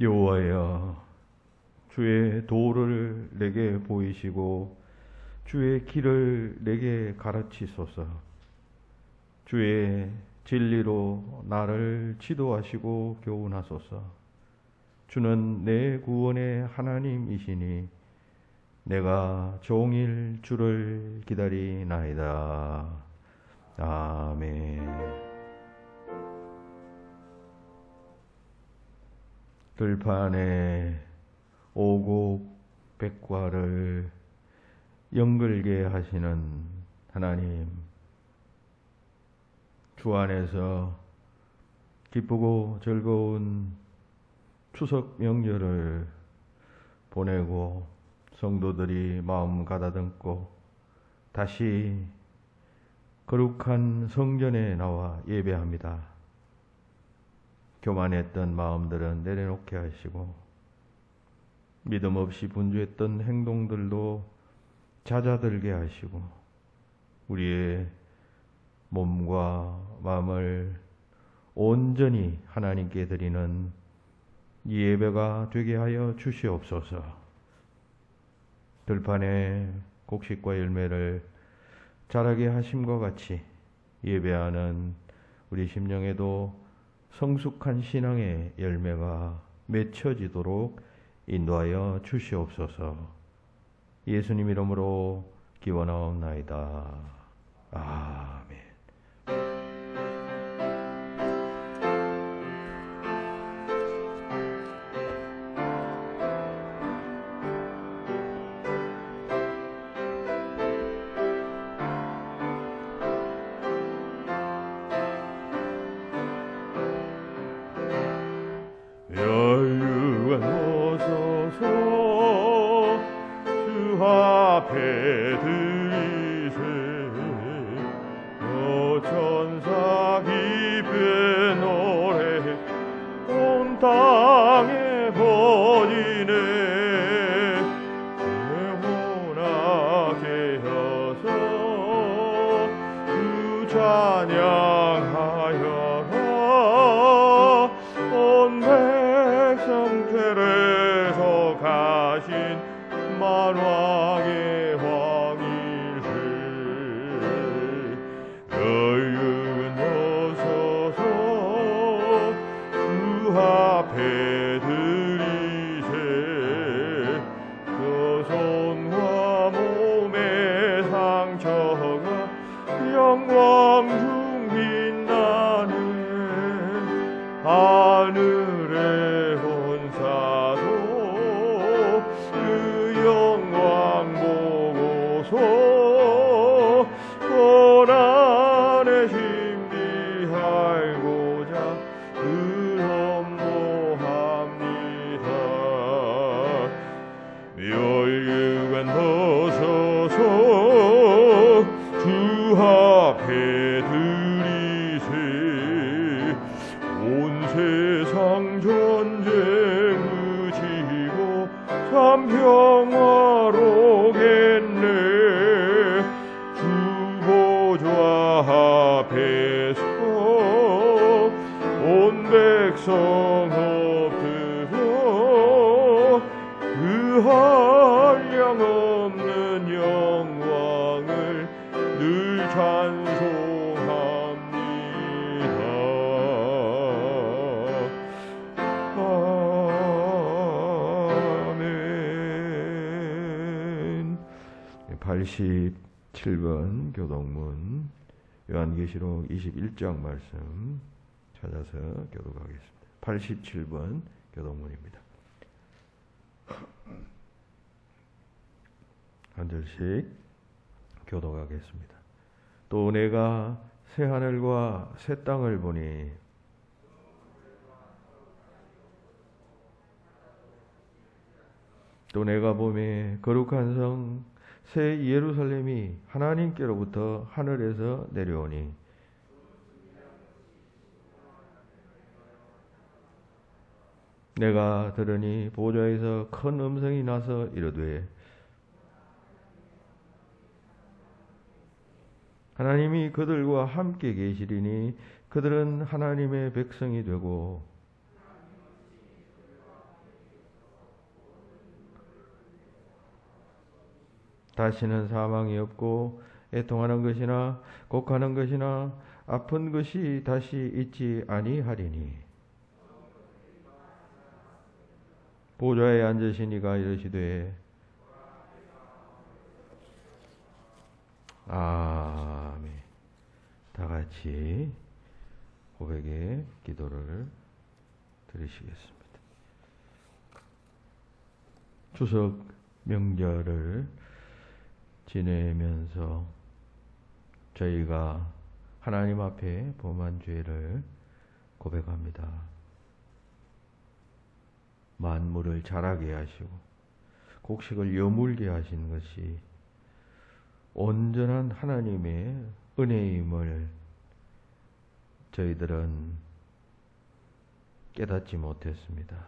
여호와여, 주의 도를 내게 보이시고 주의 길을 내게 가르치소서. 주의 진리로 나를 지도하시고 교훈하소서. 주는 내 구원의 하나님이시니 내가 종일 주를 기다리나이다. 아멘. 들판에 오곡 백과를 연글게 하시는 하나님, 주 안에서 기쁘고 즐거운 추석 명절을 보내고 성도들이 마음 가다듬고 다시 거룩한 성전에 나와 예배합니다. 교만했던 마음들은 내려놓게 하시고 믿음 없이 분주했던 행동들도 잦아들게 하시고 우리의 몸과 마음을 온전히 하나님께 드리는 이 예배가 되게 하여 주시옵소서. 들판에 곡식과 열매를 자라게 하심과 같이 예배하는 우리 심령에도 성숙한 신앙의 열매가 맺혀지도록 인도하여 주시옵소서. 예수님 이름으로 기원하옵나이다. 아멘. 아멘. 87번 교독문, 요한계시록 21장 말씀 찾아서 교독하겠습니다. 87번 교독문입니다. 한 절씩 교독하겠습니다. 또 내가 새 하늘과 새 땅을 보니 또 내가 보매 거룩한 성 새 예루살렘이 하나님께로부터 하늘에서 내려오니 내가 들으니 보좌에서 큰 음성이 나서 이르되 하나님이 그들과 함께 계시리니 그들은 하나님의 백성이 되고 다시는 사망이 없고 애통하는 것이나 곡하는 것이나 아픈 것이 다시 있지 아니하리니 보좌에 앉으신 이가 이르시되 아멘. 다 같이 고백의 기도를 드리시겠습니다. 추석 명절을 지내면서 저희가 하나님 앞에 범한 죄를 고백합니다. 만물을 자라게 하시고 곡식을 여물게 하신 것이 온전한 하나님의 은혜임을 저희들은 깨닫지 못했습니다.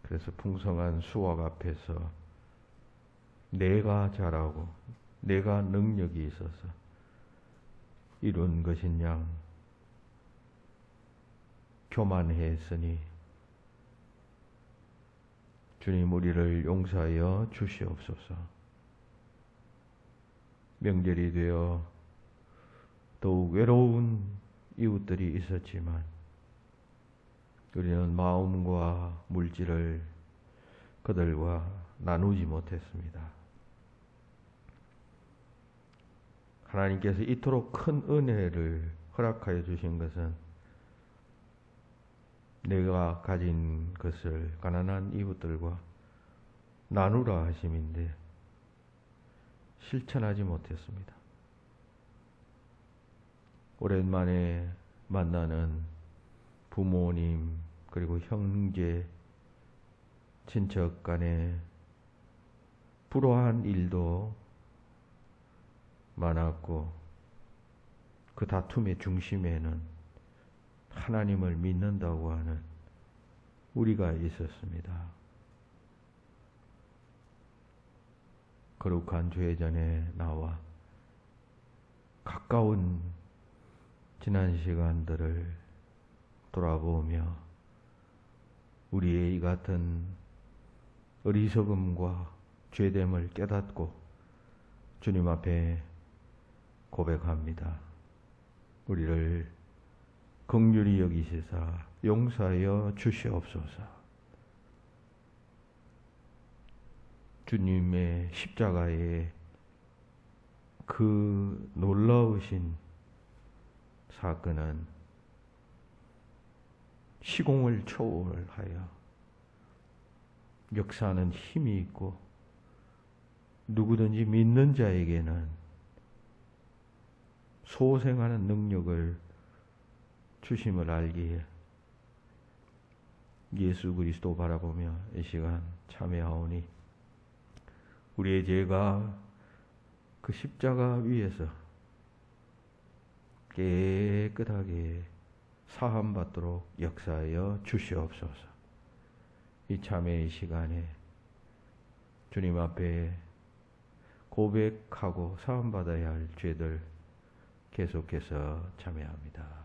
그래서 풍성한 수확 앞에서 내가 잘하고 내가 능력이 있어서 이룬 것인 양 교만했으니 주님 우리를 용서하여 주시옵소서. 명절이 되어 더욱 외로운 이웃들이 있었지만 우리는 마음과 물질을 그들과 나누지 못했습니다. 하나님께서 이토록 큰 은혜를 허락하여 주신 것은 내가 가진 것을 가난한 이웃들과 나누라 하심인데 실천하지 못했습니다. 오랜만에 만나는 부모님 그리고 형제 친척 간에 불화한 일도 많았고 그 다툼의 중심에는 하나님을 믿는다고 하는 우리가 있었습니다. 거룩한 죄전에 나와 가까운 지난 시간들을 돌아보며 우리의 이 같은 어리석음과 죄됨을 깨닫고 주님 앞에 고백합니다. 우리를 긍휼히 여기시사 용서하여 주시옵소서. 주님의 십자가의 그 놀라우신 사건은 시공을 초월하여 역사하는 힘이 있고 누구든지 믿는 자에게는 소생하는 능력을 주심을 알기에 예수 그리스도 바라보며 이 시간 참여하오니 우리의 죄가 그 십자가 위에서 깨끗하게 사함받도록 역사하여 주시옵소서. 이 참회의 시간에 주님 앞에 고백하고 사함받아야 할 죄들 계속해서 참회합니다.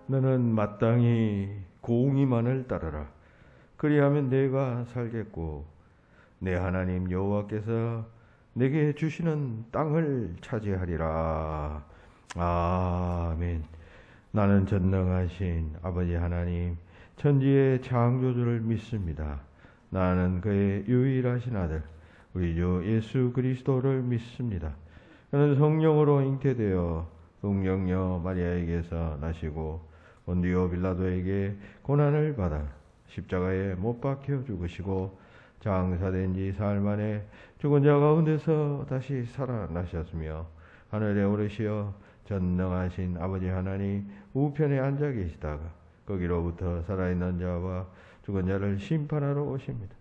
너는 마땅히 공의만을 따르라. 그리하면 내가 살겠고 내 하나님 여호와께서 내게 주시는 땅을 차지하리라. 아멘. 나는 전능하신 아버지 하나님 천지의 창조주를 믿습니다. 나는 그의 유일하신 아들 우리 주 예수 그리스도를 믿습니다. 그는 성령으로 잉태되어 동정녀 마리아에게서 나시고 본디오 빌라도에게 고난을 받아 십자가에 못 박혀 죽으시고 장사된 지 사흘 만에 죽은 자 가운데서 다시 살아나셨으며 하늘에 오르시어 전능하신 아버지 하나님 우편에 앉아 계시다가 거기로부터 살아있는 자와 죽은 자를 심판하러 오십니다.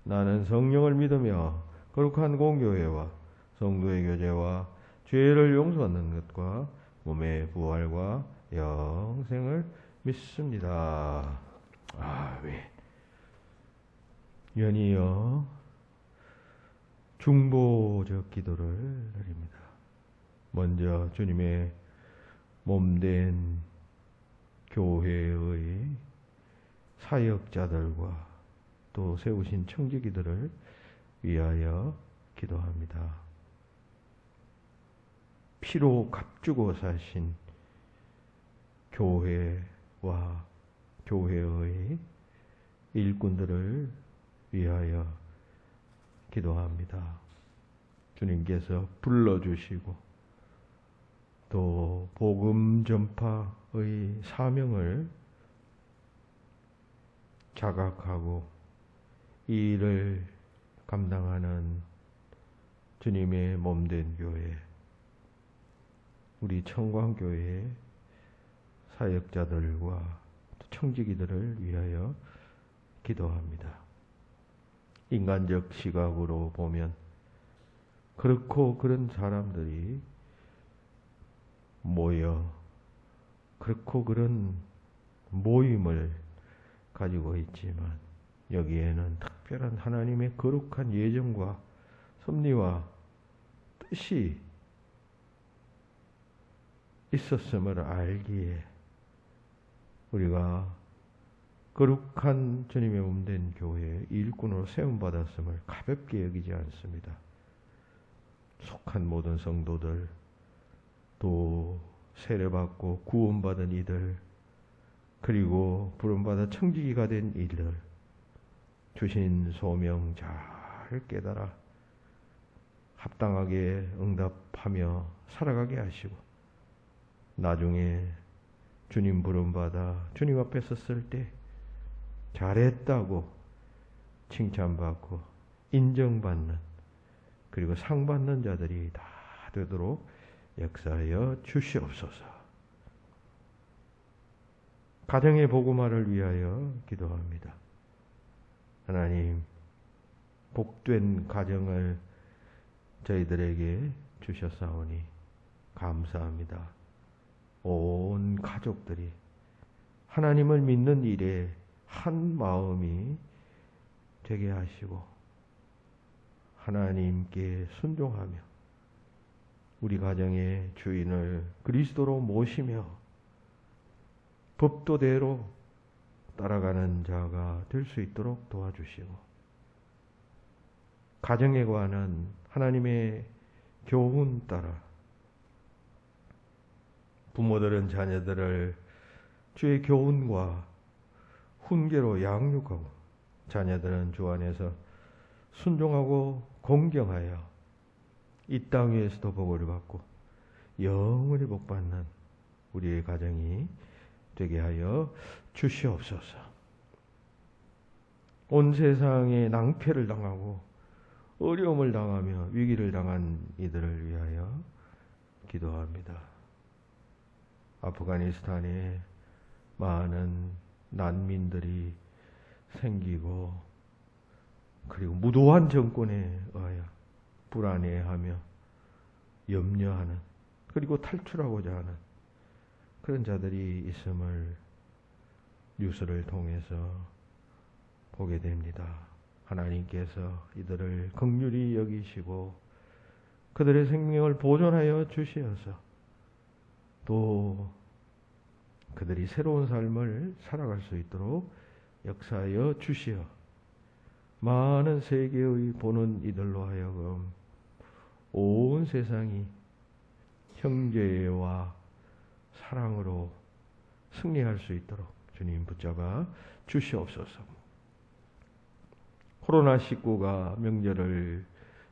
나는 성령을 믿으며 거룩한 공교회와 성도의 교제와 죄를 용서받는 것과 몸의 부활과 영생을 믿습니다. 아멘. 연이어 중보적 기도를 드립니다. 먼저 주님의 몸된 교회의 사역자들과 또 세우신 청지기들을 위하여 기도합니다. 피로 값주고 사신 교회와 교회의 일꾼들을 위하여 기도합니다. 주님께서 불러주시고 또 복음 전파의 사명을 자각하고 이 일을 감당하는 주님의 몸된 교회, 우리 청광교회의 사역자들과 청지기들을 위하여 기도합니다. 인간적 시각으로 보면 그렇고 그런 사람들이 모여 그렇고 그런 모임을 가지고 있지만 여기에는 특별한 하나님의 거룩한 예정과 섭리와 뜻이 있었음을 알기에 우리가 거룩한 주님의 몸된 교회의 일꾼으로 세움받았음을 가볍게 여기지 않습니다. 속한 모든 성도들, 또 세례받고 구원받은 이들, 그리고 부름받아 청지기가 된 이들, 주신 소명 잘 깨달아 합당하게 응답하며 살아가게 하시고 나중에 주님 부름받아 주님 앞에 섰을 때 잘했다고 칭찬받고 인정받는 그리고 상받는 자들이 다 되도록 역사하여 주시옵소서. 가정의 복음화를 위하여 기도합니다. 하나님, 복된 가정을 저희들에게 주셨사오니 감사합니다. 온 가족들이 하나님을 믿는 일에 한 마음이 되게 하시고 하나님께 순종하며 우리 가정의 주인을 그리스도로 모시며 법도대로 따라가는 자가 될 수 있도록 도와주시고 가정에 관한 하나님의 교훈 따라 부모들은 자녀들을 주의 교훈과 훈계로 양육하고 자녀들은 주 안에서 순종하고 공경하여 이 땅 위에서도 복을 받고 영원히 복받는 우리의 가정이 되게 하여 주시옵소서. 온 세상에 낭패를 당하고 어려움을 당하며 위기를 당한 이들을 위하여 기도합니다. 아프가니스탄에 많은 난민들이 생기고 그리고 무도한 정권에 의하여 불안해하며 염려하는 그리고 탈출하고자 하는 그런 자들이 있음을 뉴스를 통해서 보게 됩니다. 하나님께서 이들을 긍휼히 여기시고 그들의 생명을 보존하여 주시어서 또 그들이 새로운 삶을 살아갈 수 있도록 역사하여 주시어 많은 세계의 보는 이들로 하여금 온 세상이 형제와 사랑으로 승리할 수 있도록 주님 붙잡아 주시옵소서. 코로나19가 명절을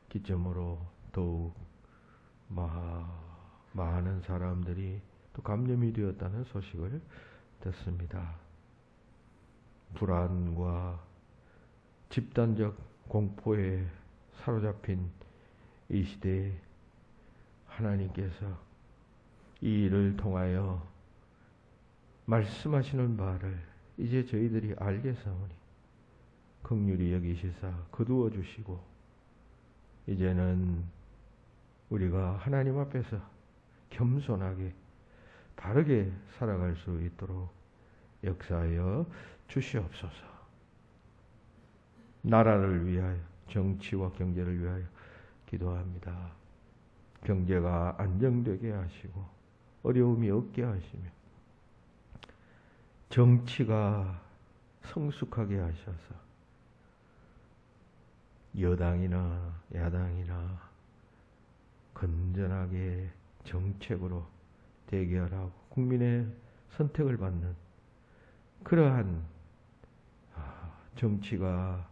기점으로 더욱 많은 사람들이 또 감염이 되었다는 소식을 듣습니다. 불안과 집단적 공포에 사로잡힌 이 시대에 하나님께서 이 일을 통하여 말씀하시는 바를 이제 저희들이 알겠사오니 긍휼히 여기시사 거두어 주시고 이제는 우리가 하나님 앞에서 겸손하게 바르게 살아갈 수 있도록 역사하여 주시옵소서. 나라를 위하여 정치와 경제를 위하여 기도합니다. 경제가 안정되게 하시고 어려움이 없게 하시며 정치가 성숙하게 하셔서 여당이나 야당이나 건전하게 정책으로 대결하고 국민의 선택을 받는 그러한 정치가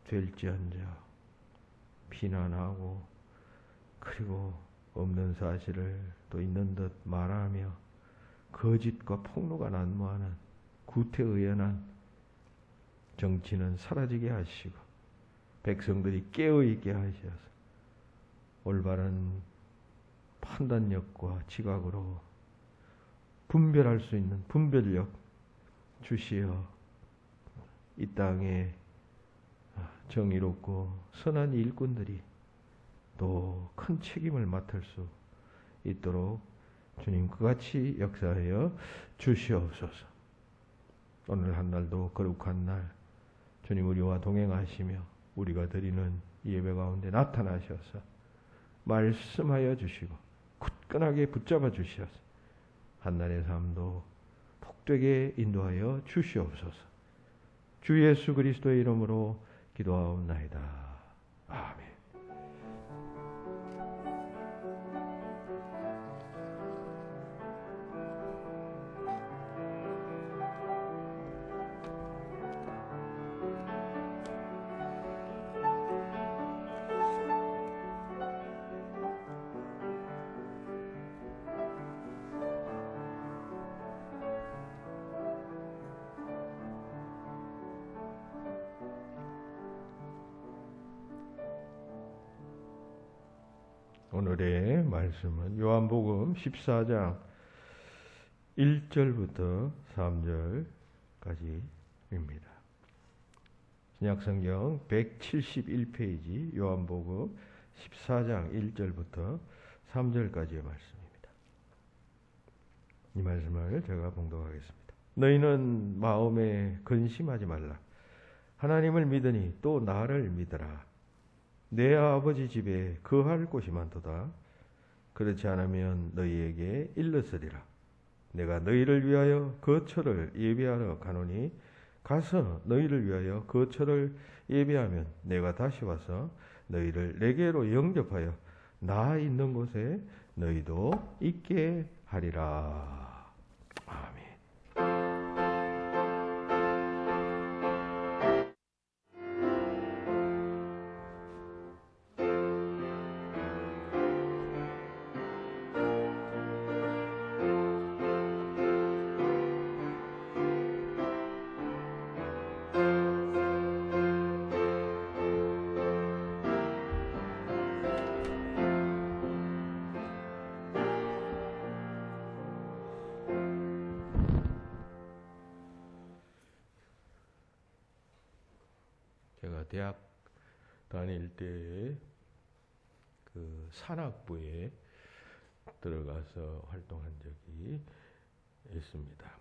될지언정 비난하고 그리고 없는 사실을 또 있는 듯 말하며 거짓과 폭로가 난무하는 구태의연한 정치는 사라지게 하시고 백성들이 깨어있게 하셔서 올바른 판단력과 지각으로 분별할 수 있는 분별력 주시어 이 땅에 정의롭고 선한 일꾼들이 또 큰 책임을 맡을 수 있도록 주님 그같이 역사하여 주시옵소서. 오늘 한 날도 거룩한 날 주님 우리와 동행하시며 우리가 드리는 예배 가운데 나타나셔서 말씀하여 주시고 굳건하게 붙잡아 주시어서 한날의 삶도 복되게 인도하여 주시옵소서. 주 예수 그리스도의 이름으로 기도하옵나이다. 아멘. 오늘의 말씀은 요한복음 14장 1절부터 3절까지입니다. 신약성경 171페이지 요한복음 14장 1절부터 3절까지의 말씀입니다. 이 말씀을 제가 봉독하겠습니다. 너희는 마음에 근심하지 말라. 하나님을 믿으니 또 나를 믿으라. 내 아버지 집에 거할 곳이 많도다. 그렇지 않으면 너희에게 일렀으리라. 내가 너희를 위하여 거처를 예비하러 가노니 가서 너희를 위하여 거처를 예비하면 내가 다시 와서 너희를 내게로 영접하여 나 있는 곳에 너희도 있게 하리라. 아멘. 제가 대학 다닐 때 그 산악부에 들어가서 활동한 적이 있습니다.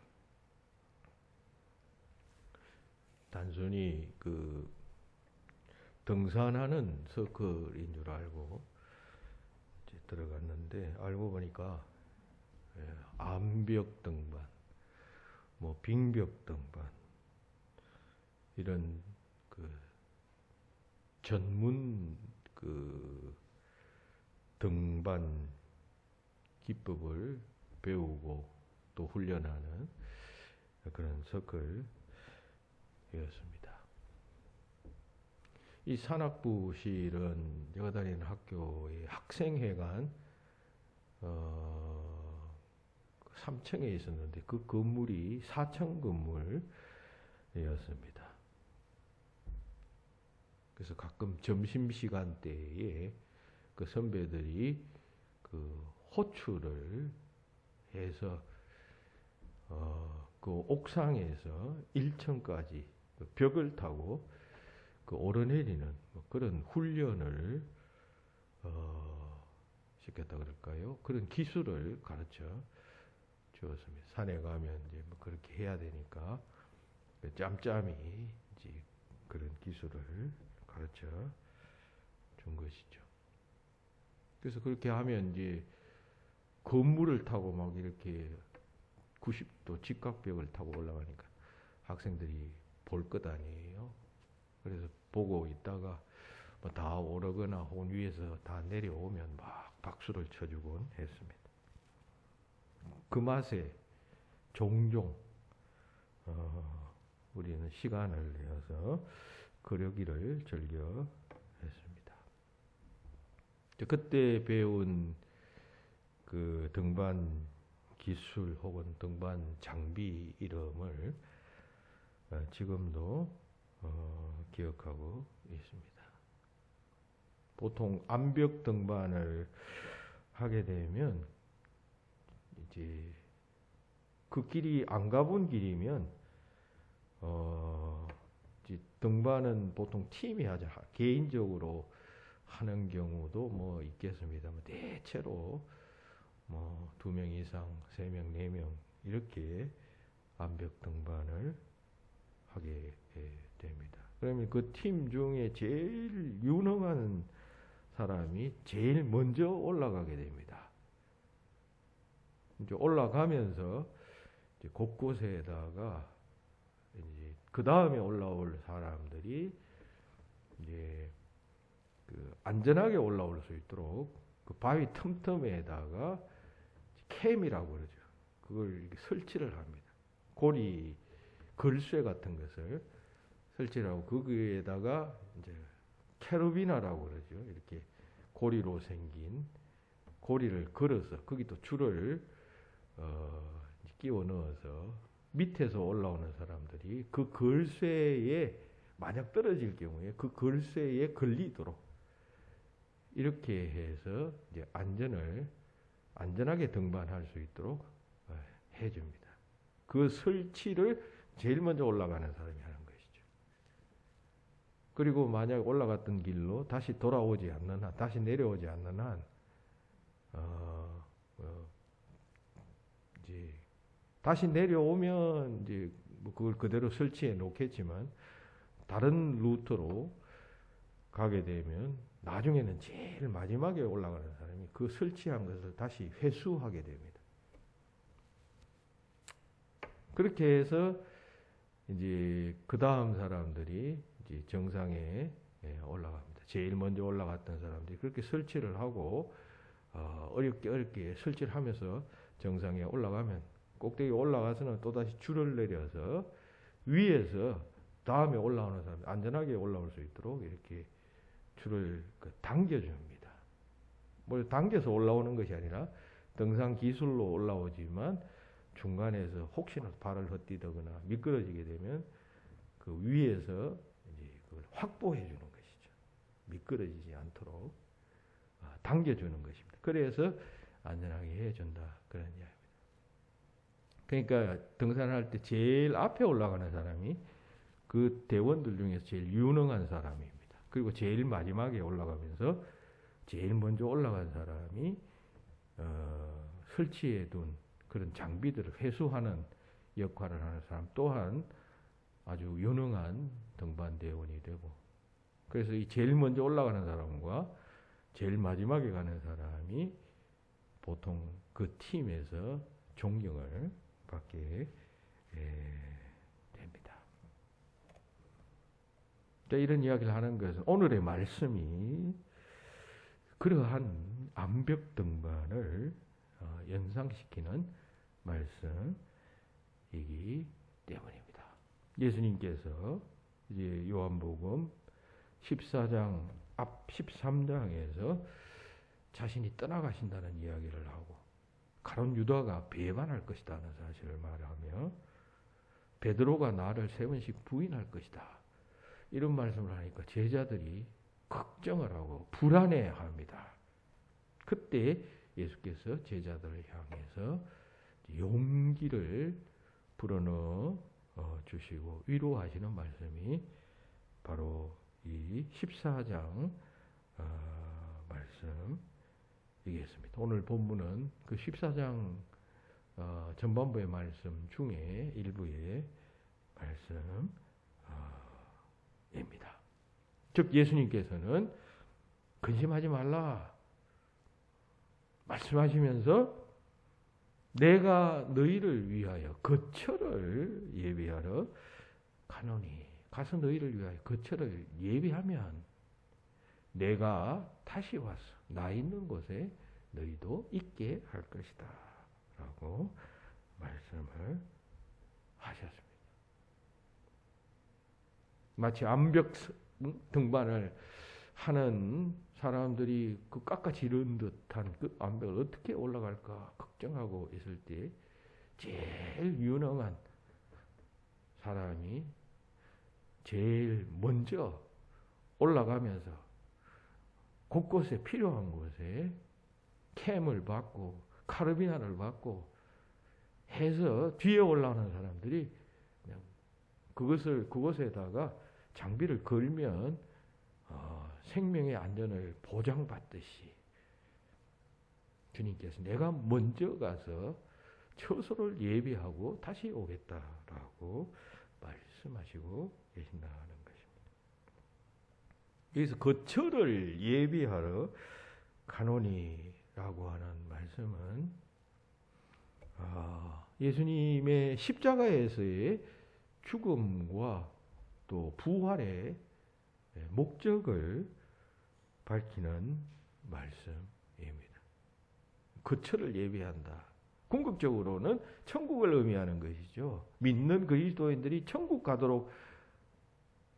단순히 그 등산하는 서클인 줄 알고 이제 들어갔는데 알고 보니까 암벽 등반, 뭐 빙벽 등반 이런 그 전문 그 등반 기법을 배우고 또 훈련하는 그런 서클이었습니다. 이 산악부실은 제가 다니는 학교의 학생회관 3층에 있었는데 그 건물이 4층 건물이었습니다. 그래서 가끔 점심시간 때에 그 선배들이 그 호출을 해서 그 옥상에서 1층까지 그 벽을 타고 그 오르내리는 뭐 그런 훈련을 시켰다 그럴까요? 그런 기술을 가르쳐 주었습니다. 산에 가면 이제 뭐 그렇게 해야 되니까 짬짬이 이제 그런 기술을 가르쳐 준 것이죠. 그래서 그렇게 하면 이제 건물을 타고 막 이렇게 90도 직각벽을 타고 올라가니까 학생들이 볼 것 아니에요. 그래서 보고 있다가 뭐 다 오르거나 혹은 위에서 다 내려오면 막 박수를 쳐주곤 했습니다. 그 맛에 종종 우리는 시간을 내어서 그러기를 즐겨 했습니다. 그때 배운 그 등반 기술 혹은 등반 장비 이름을 지금도 기억하고 있습니다. 보통 암벽 등반을 하게 되면 이제 그 길이 안 가본 길이면 이제 등반은 보통 팀이 하죠. 개인적으로 하는 경우도 뭐 있겠습니다만 대체로 뭐 2명 이상, 3명, 4명 이렇게 암벽 등반을 하게 됩니다. 그러면 그 팀 중에 제일 유능한 사람이 제일 먼저 올라가게 됩니다. 이제 올라가면서 이제 곳곳에다가 이제 그 다음에 올라올 사람들이 이제 그 안전하게 올라올 수 있도록 그 바위 틈틈에다가 캠이라고 그러죠. 그걸 이렇게 설치를 합니다. 고리 걸쇠 같은 것을 설치를 하고 거기에다가 이제 캐러비나라고 그러죠. 이렇게 고리로 생긴 고리를 걸어서 거기도 줄을 끼워 넣어서 밑에서 올라오는 사람들이 그 걸쇠에 만약 떨어질 경우에 그 걸쇠에 걸리도록 이렇게 해서 이제 안전하게 등반할 수 있도록 해줍니다. 그 설치를 제일 먼저 올라가는 사람이 하는 것이죠. 그리고 만약 올라갔던 길로 다시 돌아오지 않는 한, 다시 내려오지 않는 한, 이제 다시 내려오면 이제 뭐 그걸 그대로 설치해 놓겠지만 다른 루트로 가게 되면 나중에는 제일 마지막에 올라가는 사람이 그 설치한 것을 다시 회수하게 됩니다. 그렇게 해서 이제 그 다음 사람들이 이제 정상에 올라갑니다. 제일 먼저 올라갔던 사람들이 그렇게 설치를 하고 어렵게 설치를 하면서 정상에 올라가면 꼭대기 올라가서는 또다시 줄을 내려서 위에서 다음에 올라오는 사람 안전하게 올라올 수 있도록 이렇게 줄을 당겨줍니다. 뭐 당겨서 올라오는 것이 아니라 등산 기술로 올라오지만 중간에서 혹시나 발을 헛디더거나 미끄러지게 되면 그 위에서 이제 그걸 확보해 주는 것이죠. 미끄러지지 않도록 당겨주는 것입니다. 그래서 안전하게 해준다 그런 이야기입니다. 그러니까 등산할 때 제일 앞에 올라가는 사람이 그 대원들 중에서 제일 유능한 사람입니다. 그리고 제일 마지막에 올라가면서 제일 먼저 올라간 사람이 설치해 둔 그런 장비들을 회수하는 역할을 하는 사람 또한 아주 유능한 등반대원이 되고, 그래서 이 제일 먼저 올라가는 사람과 제일 마지막에 가는 사람이 보통 그 팀에서 존경을 받게 됩니다. 자, 이런 이야기를 하는 것은 오늘의 말씀이 그러한 암벽 등반을 연상시키는 말씀이기 때문입니다. 예수님께서 이제 요한복음 14장 앞 13장에서 자신이 떠나가신다는 이야기를 하고 가룟 유다가 배반할 것이라는 사실을 말하며 베드로가 나를 3번씩 부인할 것이다. 이런 말씀을 하니까 제자들이 걱정을 하고 불안해합니다. 그때 예수께서 제자들을 향해서 용기를 불어넣어 주시고 위로하시는 말씀이 바로 이 14장 말씀이겠습니다. 오늘 본문은 그 14장 전반부의 말씀 중에 일부의 말씀입니다. 즉 예수님께서는 근심하지 말라 말씀하시면서 내가 너희를 위하여 거처를 예비하러 가노니 가서 너희를 위하여 거처를 예비하면 내가 다시 와서 나 있는 곳에 너희도 있게 할 것이다 라고 말씀을 하셨습니다. 마치 암벽 등반을 하는 사람들이 그 깎아지른 듯한 그 암벽을 어떻게 올라갈까 걱정하고 있을 때 제일 유능한 사람이 제일 먼저 올라가면서 곳곳에 필요한 곳에 캠을 받고 카르비나를 받고 해서 뒤에 올라오는 사람들이 그냥 그것에다가 장비를 걸면 생명의 안전을 보장받듯이 주님께서 내가 먼저 가서 처소를 예비하고 다시 오겠다라고 말씀하시고 계신다는 것입니다. 여기서 거처를 예비하러 가노니라고 하는 말씀은 예수님의 십자가에서의 죽음과 또 부활의 목적을 밝히는 말씀입니다. 거처를 예비한다. 궁극적으로는 천국을 의미하는 것이죠. 믿는 그리스도인들이 천국 가도록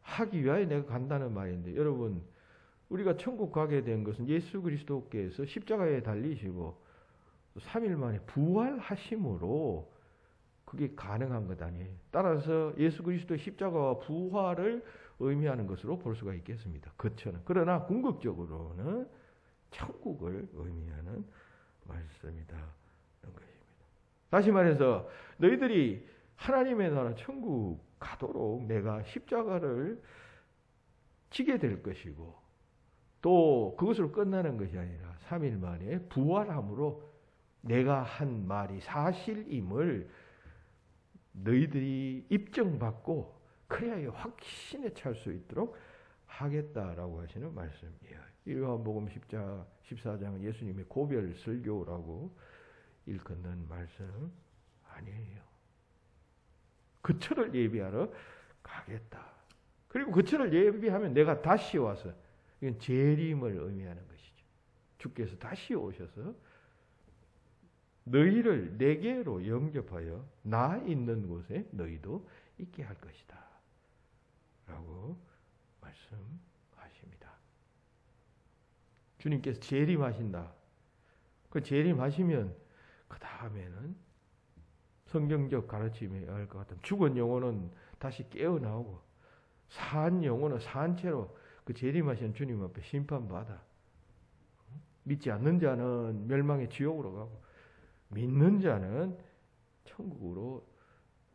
하기 위하여 내가 간다는 말인데 여러분 우리가 천국 가게 된 것은 예수 그리스도께서 십자가에 달리시고 3일 만에 부활하심으로 그게 가능한 것 아니에요. 따라서 예수 그리스도의 십자가와 부활을 의미하는 것으로 볼 수가 있겠습니다. 거처는. 그러나 궁극적으로는 천국을 의미하는 말씀이다는 것입니다. 다시 말해서 너희들이 하나님의 나라 천국 가도록 내가 십자가를 지게 될 것이고 또 그것으로 끝나는 것이 아니라 3일 만에 부활함으로 내가 한 말이 사실임을 너희들이 입증받고 그래야 확신에 찰 수 있도록 하겠다라고 하시는 말씀이에요. 요한복음 14장은 예수님의 고별 설교라고 일컫는 말씀 아니에요. 거처를 예비하러 가겠다. 그리고 거처를 예비하면 내가 다시 와서 이건 재림을 의미하는 것이죠. 주께서 다시 오셔서 너희를 내게로 영접하여 나 있는 곳에 너희도 있게 할 것이다. 라고 말씀하십니다. 주님께서 재림하신다. 그 재림하시면 그 다음에는 성경적 가르침에 의할 것 같으면 죽은 영혼은 다시 깨어나오고 산 영혼은 산 채로 그 재림하신 주님 앞에 심판받아. 믿지 않는 자는 멸망의 지옥으로 가고 믿는 자는 천국으로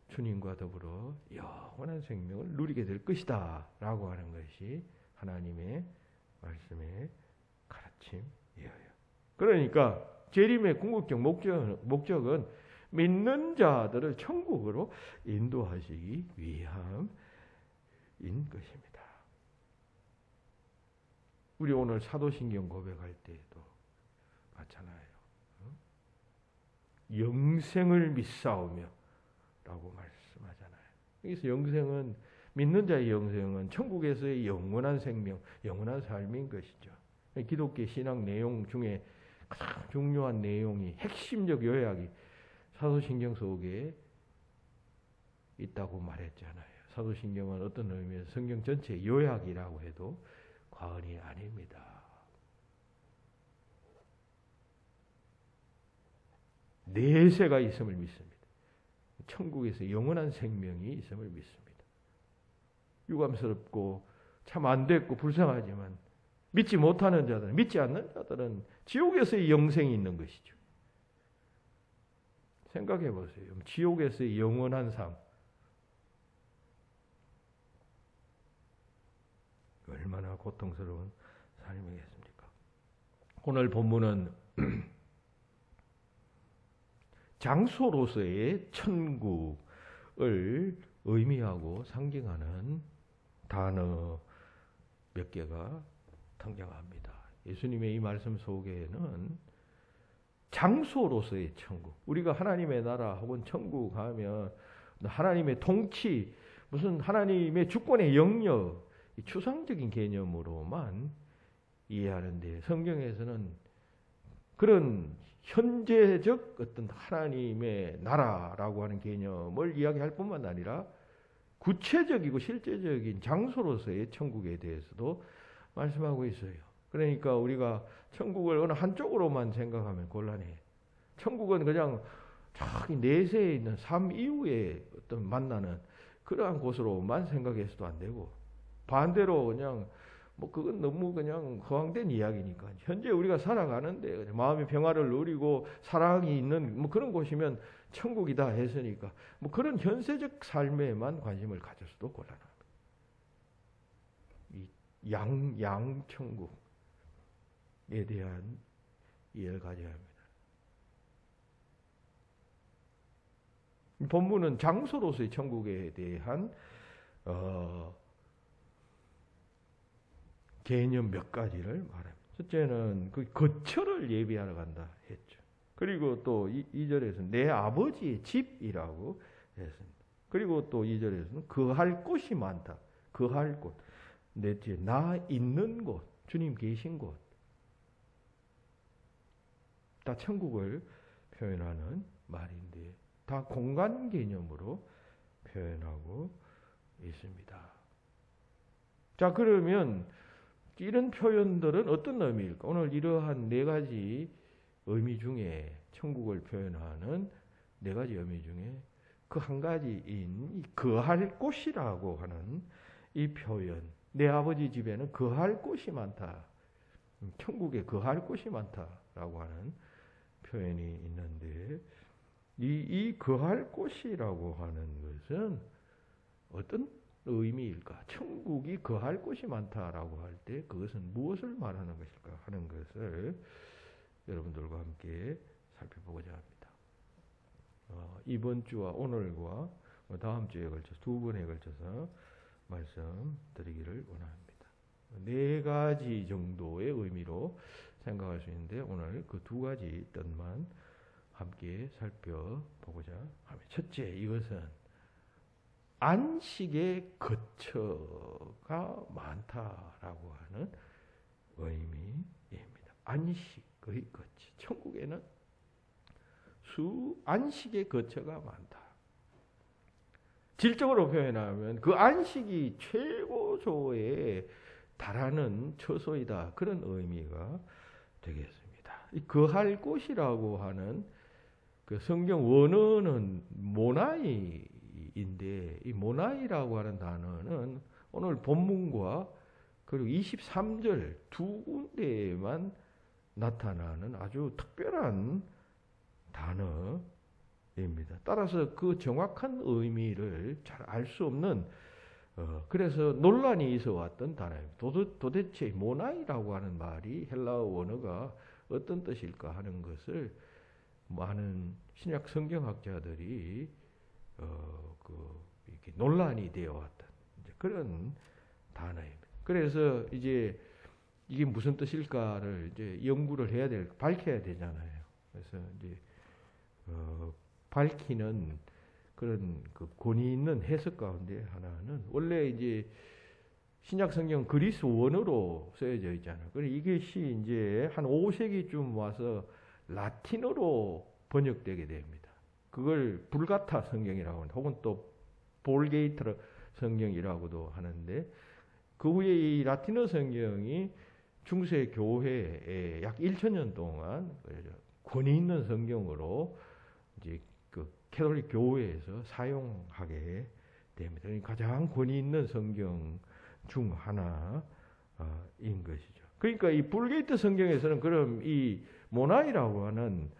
주님과 더불어 영원한 생명을 누리게 될 것이다 라고 하는 것이 하나님의 말씀의 가르침이에요. 그러니까 재림의 궁극적 목적은 믿는 자들을 천국으로 인도하시기 위함인 것입니다. 우리 오늘 사도신경 고백할 때도 맞잖아요. 영생을 믿사오며 라고 말씀하잖아요. 여기서 영생은 믿는 자의 영생은 천국에서의 영원한 생명, 영원한 삶인 것이죠. 기독교 신앙 내용 중에 가장 중요한 내용이 핵심적 요약이 사도신경 속에 있다고 말했잖아요. 사도신경은 어떤 의미에서 성경 전체의 요약이라고 해도 과언이 아닙니다. 내세가 있음을 믿습니다. 천국에서 영원한 생명이 있음을 믿습니다. 유감스럽고 참 안 됐고 불쌍하지만 믿지 못하는 자들은, 믿지 않는 자들은 지옥에서의 영생이 있는 것이죠. 생각해 보세요. 지옥에서의 영원한 삶. 얼마나 고통스러운 삶이겠습니까? 오늘 본문은 장소로서의 천국을 의미하고 상징하는 단어 몇 개가 등장합니다. 예수님의 이 말씀 속에는 장소로서의 천국, 우리가 하나님의 나라 혹은 천국 하면 하나님의 통치, 무슨 하나님의 주권의 영역, 추상적인 개념으로만 이해하는데, 성경에서는 그런 현재적 어떤 하나님의 나라라고 하는 개념을 이야기할 뿐만 아니라 구체적이고 실제적인 장소로서의 천국에 대해서도 말씀하고 있어요. 그러니까 우리가 천국을 어느 한쪽으로만 생각하면 곤란해요. 천국은 그냥 저기 내세에 있는 삶 이후에 어떤 만나는 그러한 곳으로만 생각해서도 안 되고, 반대로 그냥 뭐 그건 너무 그냥 허황된 이야기니까 현재 우리가 살아가는데 마음의 평화를 누리고 사랑이 있는 뭐 그런 곳이면 천국이다 했으니까 뭐 그런 현세적 삶에만 관심을 가져서도 곤란합니다. 이 양천국에 대한 이해를 가져야 합니다. 본문은 장소로서의 천국에 대한 개념 몇 가지를 말합니다. 첫째는 그 거처를 예비하러 간다 했죠. 그리고 또 2절에서는 내 아버지의 집이라고 했습니다. 그리고 또 2절에서는 거할 곳이 많다. 거할 곳. 넷째, 나 있는 곳. 주님 계신 곳. 다 천국을 표현하는 말인데 다 공간 개념으로 표현하고 있습니다. 자, 그러면 이런 표현들은 어떤 의미일까? 오늘 이러한 네 가지 의미 중에, 천국을 표현하는 네 가지 의미 중에 그 한 가지인 거할 곳이라고 하는 이 표현, 내 아버지 집에는 거할 곳이 많다, 천국에 거할 곳이 많다라고 하는 표현이 있는데, 이 거할 곳이라고 하는 것은 어떤 의미일까? 천국이 거할 곳이 많다라고 할 때 그것은 무엇을 말하는 것일까 하는 것을 여러분들과 함께 살펴보고자 합니다. 이번 주와 오늘과 다음 주에 걸쳐서 두 번에 걸쳐서 말씀드리기를 원합니다. 네 가지 정도의 의미로 생각할 수 있는데 오늘 그 두 가지 뜻만 함께 살펴보고자 합니다. 첫째, 이것은 안식의 거처가 많다라고 하는 의미입니다. 안식의 거처. 천국에는 안식의 거처가 많다. 질적으로 표현하면 그 안식이 최고조에 달하는 처소이다. 그런 의미가 되겠습니다. 이 거할 곳이라고 하는 그 성경 원어는 모나이인데, 이 모나이라고 하는 단어는 오늘 본문과 그리고 23절 두 군데에만 나타나는 아주 특별한 단어입니다. 따라서 그 정확한 의미를 잘 알 수 없는, 그래서 논란이 있어 왔던 단어입니다. 도대체 모나이라고 하는 말이 헬라어 원어가 어떤 뜻일까 하는 것을 많은 신약 성경학자들이 이렇게 논란이 되어 왔던 그런 단어입니다. 그래서 이제 이게 무슨 뜻일까를 이제 연구를 해야 밝혀야 되잖아요. 그래서 이제 밝히는 그런 그 권위 있는 해석 가운데 하나는, 원래 이제 신약 성경 그리스 원어로 쓰여져 있잖아요. 그래 이것이 이제 한 5세기쯤 와서 라틴어로 번역되게 됩니다. 그걸 불가타 성경이라고 합니다. 혹은 또 볼게이트로 성경이라고도 하는데, 그 후에 이 라틴어 성경이 중세 교회에 약 1000년 동안 권위 있는 성경으로 이제 그 캐톨릭 교회에서 사용하게 됩니다. 그러니까 가장 권위 있는 성경 중 하나인 것이죠. 그러니까 이 불게이트 성경에서는 그럼 이 모나이라고 하는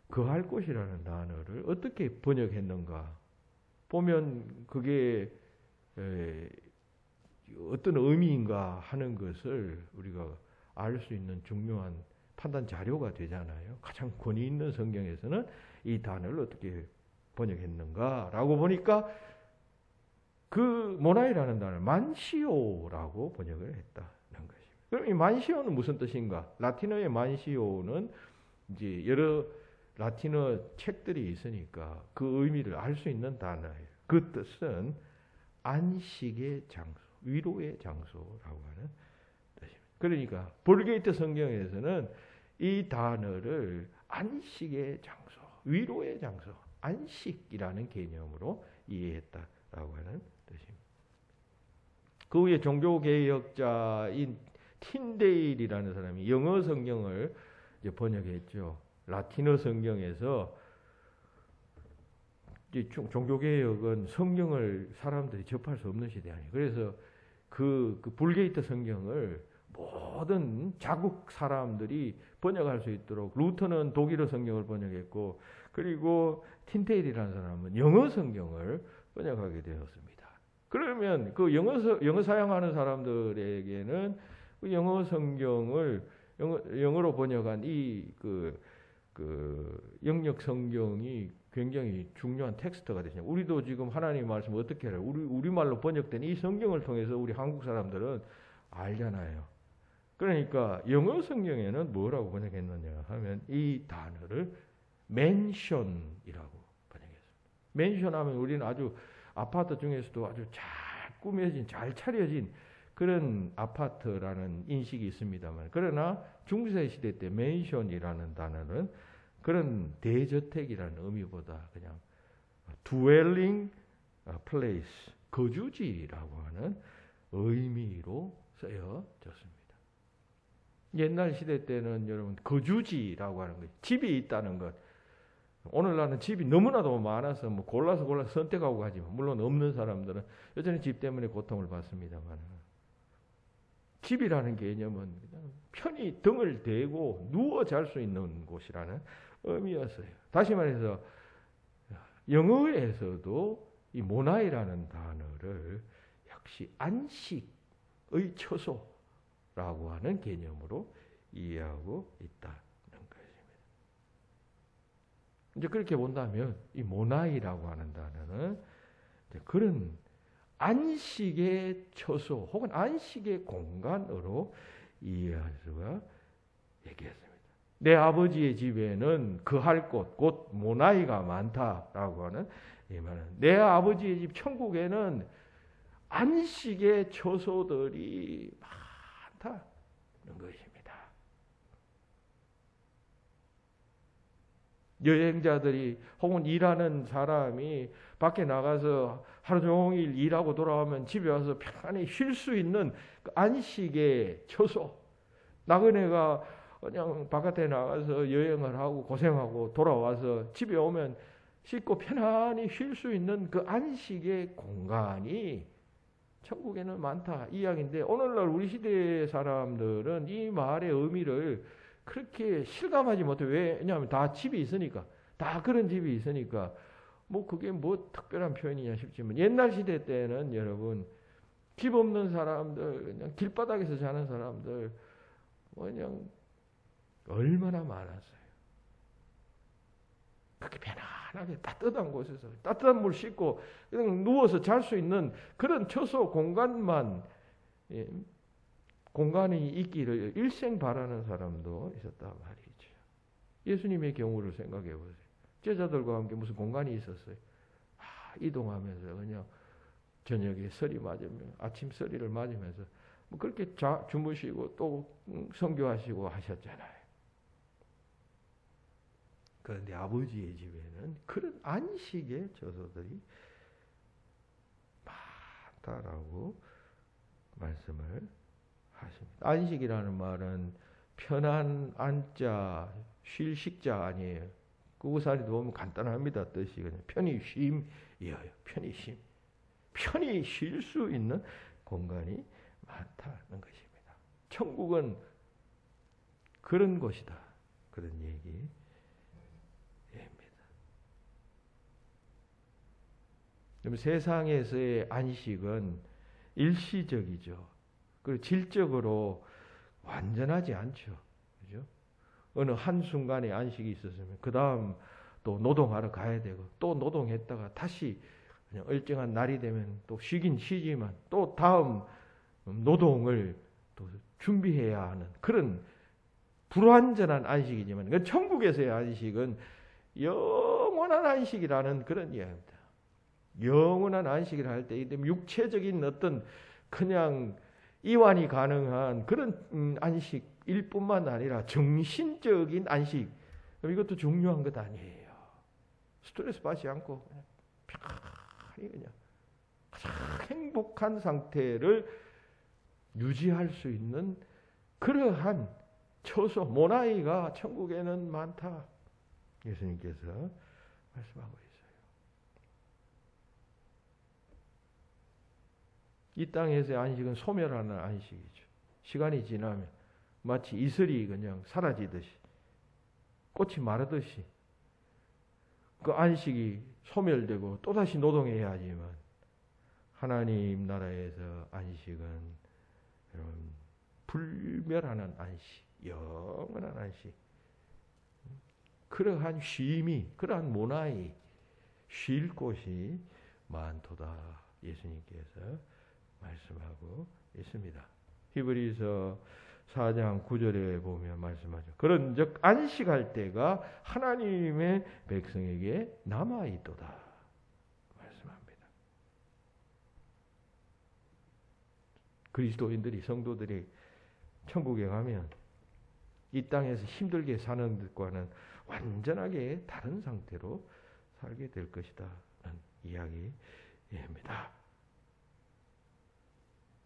거할 곳이라는 단어를 어떻게 번역했는가 보면 그게 어떤 의미인가 하는 것을 우리가 알 수 있는 중요한 판단 자료가 되잖아요. 가장 권위 있는 성경에서는 이 단어를 어떻게 번역했는가라고 보니까 그 모나이라는 단어를 만시오라고 번역을 했다는 것입니다. 그럼 이 만시오는 무슨 뜻인가? 라틴어의 만시오는 이제 여러 라틴어 책들이 있으니까 그 의미를 알 수 있는 단어예요. 그 뜻은 안식의 장소, 위로의 장소라고 하는 뜻입니다. 그러니까 불게이트 성경에서는 이 단어를 안식의 장소, 위로의 장소, 안식이라는 개념으로 이해했다라고 하는 뜻입니다. 그 후에 종교개혁자인 틴데일이라는 사람이 영어 성경을 이제 번역했죠. 라틴어 성경에서 종교개혁은 성경을 사람들이 접할 수 없는 시대 아니에요. 그래서 그 불게이트 성경을 모든 자국 사람들이 번역할 수 있도록 루터는 독일어 성경을 번역했고, 그리고 틴테일이라는 사람은 영어 성경을 번역하게 되었습니다. 그러면 그 영어 사용하는 사람들에게는 그 영어 성경을 영어로 번역한 그 영역 성경이 굉장히 중요한 텍스트가 되죠. 우리도 지금 하나님 말씀 어떻게 해요? 우리말로 번역된 이 성경을 통해서 우리 한국 사람들은 알잖아요. 그러니까 영어 성경에는 뭐라고 번역했느냐 하면 이 단어를 맨션이라고 번역했습니다. 맨션하면 우리는 아주 아파트 중에서도 아주 잘 꾸며진, 잘 차려진 그런 아파트라는 인식이 있습니다만, 그러나 중세시대 때 맨션이라는 단어는 그런 대저택이라는 의미보다 그냥 dwelling place, 거주지라고 하는 의미로 쓰여졌습니다. 옛날 시대 때는 여러분 거주지라고 하는 것, 집이 있다는 것. 오늘날은 집이 너무나도 많아서 뭐 골라서 선택하고 가지만, 물론 없는 사람들은 여전히 집 때문에 고통을 받습니다만, 집이라는 개념은 그냥 편히 등을 대고 누워 잘 수 있는 곳이라는 의미였어요. 다시 말해서 영어에서도 이 모나이라는 단어를 역시 안식의 처소라고 하는 개념으로 이해하고 있다는 것입니다. 이제 그렇게 본다면 이 모나이라고 하는 단어는 그런 안식의 처소 혹은 안식의 공간으로 이해할 수가 있겠습니다. 내 아버지의 집에는 거할 곳, 곧 모나이가 많다라고 하는 이 말은, 내 아버지의 집 천국에는 안식의 처소들이 많다는 것입니다. 여행자들이 혹은 일하는 사람이 밖에 나가서 하루 종일 일하고 돌아오면 집에 와서 편안히 쉴 수 있는 그 안식의 처소. 나그네가 그냥 바깥에 나가서 여행을 하고 고생하고 돌아와서 집에 오면 씻고 편안히 쉴 수 있는 그 안식의 공간이 천국에는 많다 이 이야기인데, 오늘날 우리 시대의 사람들은 이 말의 의미를 그렇게 실감하지 못해. 왜냐하면 다 집이 있으니까, 다 그런 집이 있으니까 뭐 그게 뭐 특별한 표현이냐 싶지만, 옛날 시대 때는 여러분 집 없는 사람들, 그냥 길바닥에서 자는 사람들 뭐 그냥 얼마나 많았어요. 그렇게 편안하게 따뜻한 곳에서 따뜻한 물 씻고 그냥 누워서 잘 수 있는 그런 처소 공간만, 공간이 있기를 일생 바라는 사람도 있었단 말이죠. 예수님의 경우를 생각해 보세요. 제자들과 함께 무슨 공간이 있었어요. 이동하면서 그냥 저녁에 설이 맞으면 아침 설이를 맞으면서 뭐 그렇게 주무시고 또 선교하시고 하셨잖아요. 그런데 아버지의 집에는 그런 안식의 처소들이 많다라고 말씀을 하십니다. 안식이라는 말은 편한 안자, 쉴 식자 아니에요. 구구사리도 보면 간단합니다. 뜻이 그냥 편히 쉼이에요. 편히 쉼. 편히 쉴 수 있는 공간이 많다는 것입니다. 천국은 그런 곳이다. 그런 얘기입니다. 세상에서의 안식은 일시적이죠. 그리고 질적으로 완전하지 않죠. 그죠? 어느 한순간에 안식이 있었으면 그 다음 또 노동하러 가야 되고 또 노동했다가 다시 그냥 일정한 날이 되면 또 쉬긴 쉬지만 또 다음 노동을 또 준비해야 하는 그런 불완전한 안식이지만 그 천국에서의 안식은 영원한 안식이라는 그런 이야기입니다. 영원한 안식을 할 때 육체적인 어떤 그냥 이완이 가능한 그런 안식일 뿐만 아니라 정신적인 안식, 이것도 중요한 것 아니에요. 스트레스 받지 않고 그냥 편히 그냥 가장 행복한 상태를 유지할 수 있는 그러한 처소, 모나이가 천국에는 많다. 예수님께서 말씀하고 있어요. 이 땅에서의 안식은 소멸하는 안식이죠. 시간이 지나면 마치 이슬이 그냥 사라지듯이 꽃이 마르듯이 그 안식이 소멸되고 또다시 노동해야 하지만 하나님 나라에서 안식은 여러분 불멸하는 안식, 영원한 안식. 그러한 쉼이, 그러한 모나이, 쉴 곳이 많도다. 예수님께서 말씀하고 있습니다. 히브리서 4장 9절에 보면 말씀하죠. 그런즉 안식할 때가 하나님의 백성에게 남아 있도다. 말씀합니다. 그리스도인들이 성도들이 천국에 가면 이 땅에서 힘들게 사는 것과는 완전하게 다른 상태로 살게 될 것이다는 이야기입니다.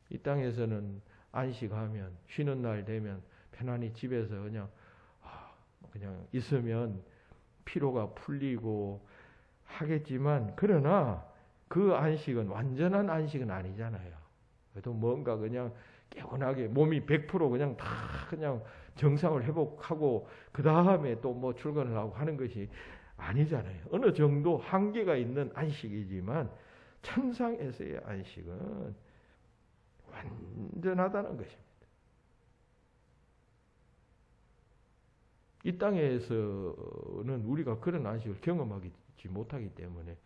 이 땅에서는 안식하면 쉬는 날 되면 편안히 집에서 그냥 있으면 피로가 풀리고 하겠지만 그러나 그 안식은 완전한 안식은 아니잖아요. 그래도 뭔가 그냥 개운하게 몸이 100% 그냥 다 그냥 정상을 회복하고 그 다음에 또 뭐 출근을 하고 하는 것이 아니잖아요. 어느 정도 한계가 있는 안식이지만 천상에서의 안식은 완전하다는 것입니다. 이 땅에서는 우리가 그런 안식을 경험하지 못하기 때문에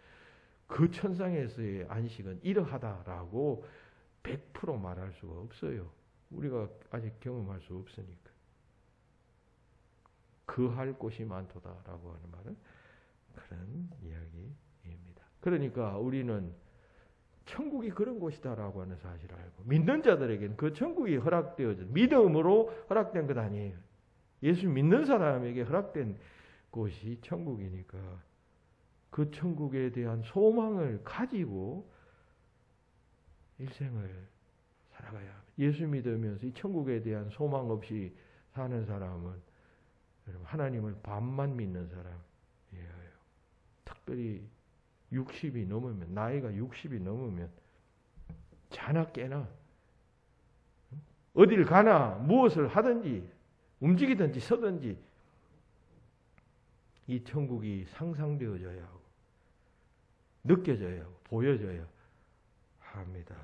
그 천상에서의 안식은 이러하다라고 100% 말할 수가 없어요. 우리가 아직 경험할 수 없으니까. 그할 곳이 많도다라고 하는 말은 그런 이야기입니다. 그러니까 우리는 천국이 그런 곳이다라고 하는 사실을 알고 믿는 자들에게는 그 천국이 허락되어져 믿음으로 허락된 것 아니에요. 예수 믿는 사람에게 허락된 곳이 천국이니까 그 천국에 대한 소망을 가지고 일생을 살아가야 합니다. 예수 믿으면서 이 천국에 대한 소망 없이 사는 사람은 여러분 하나님을 반만 믿는 사람이에요. 특별히 60이 넘으면 나이가 60이 넘으면 자나 깨나 어딜 가나 무엇을 하든지 움직이든지 서든지 이 천국이 상상되어져야 하고 느껴져야 하고 보여져야 합니다.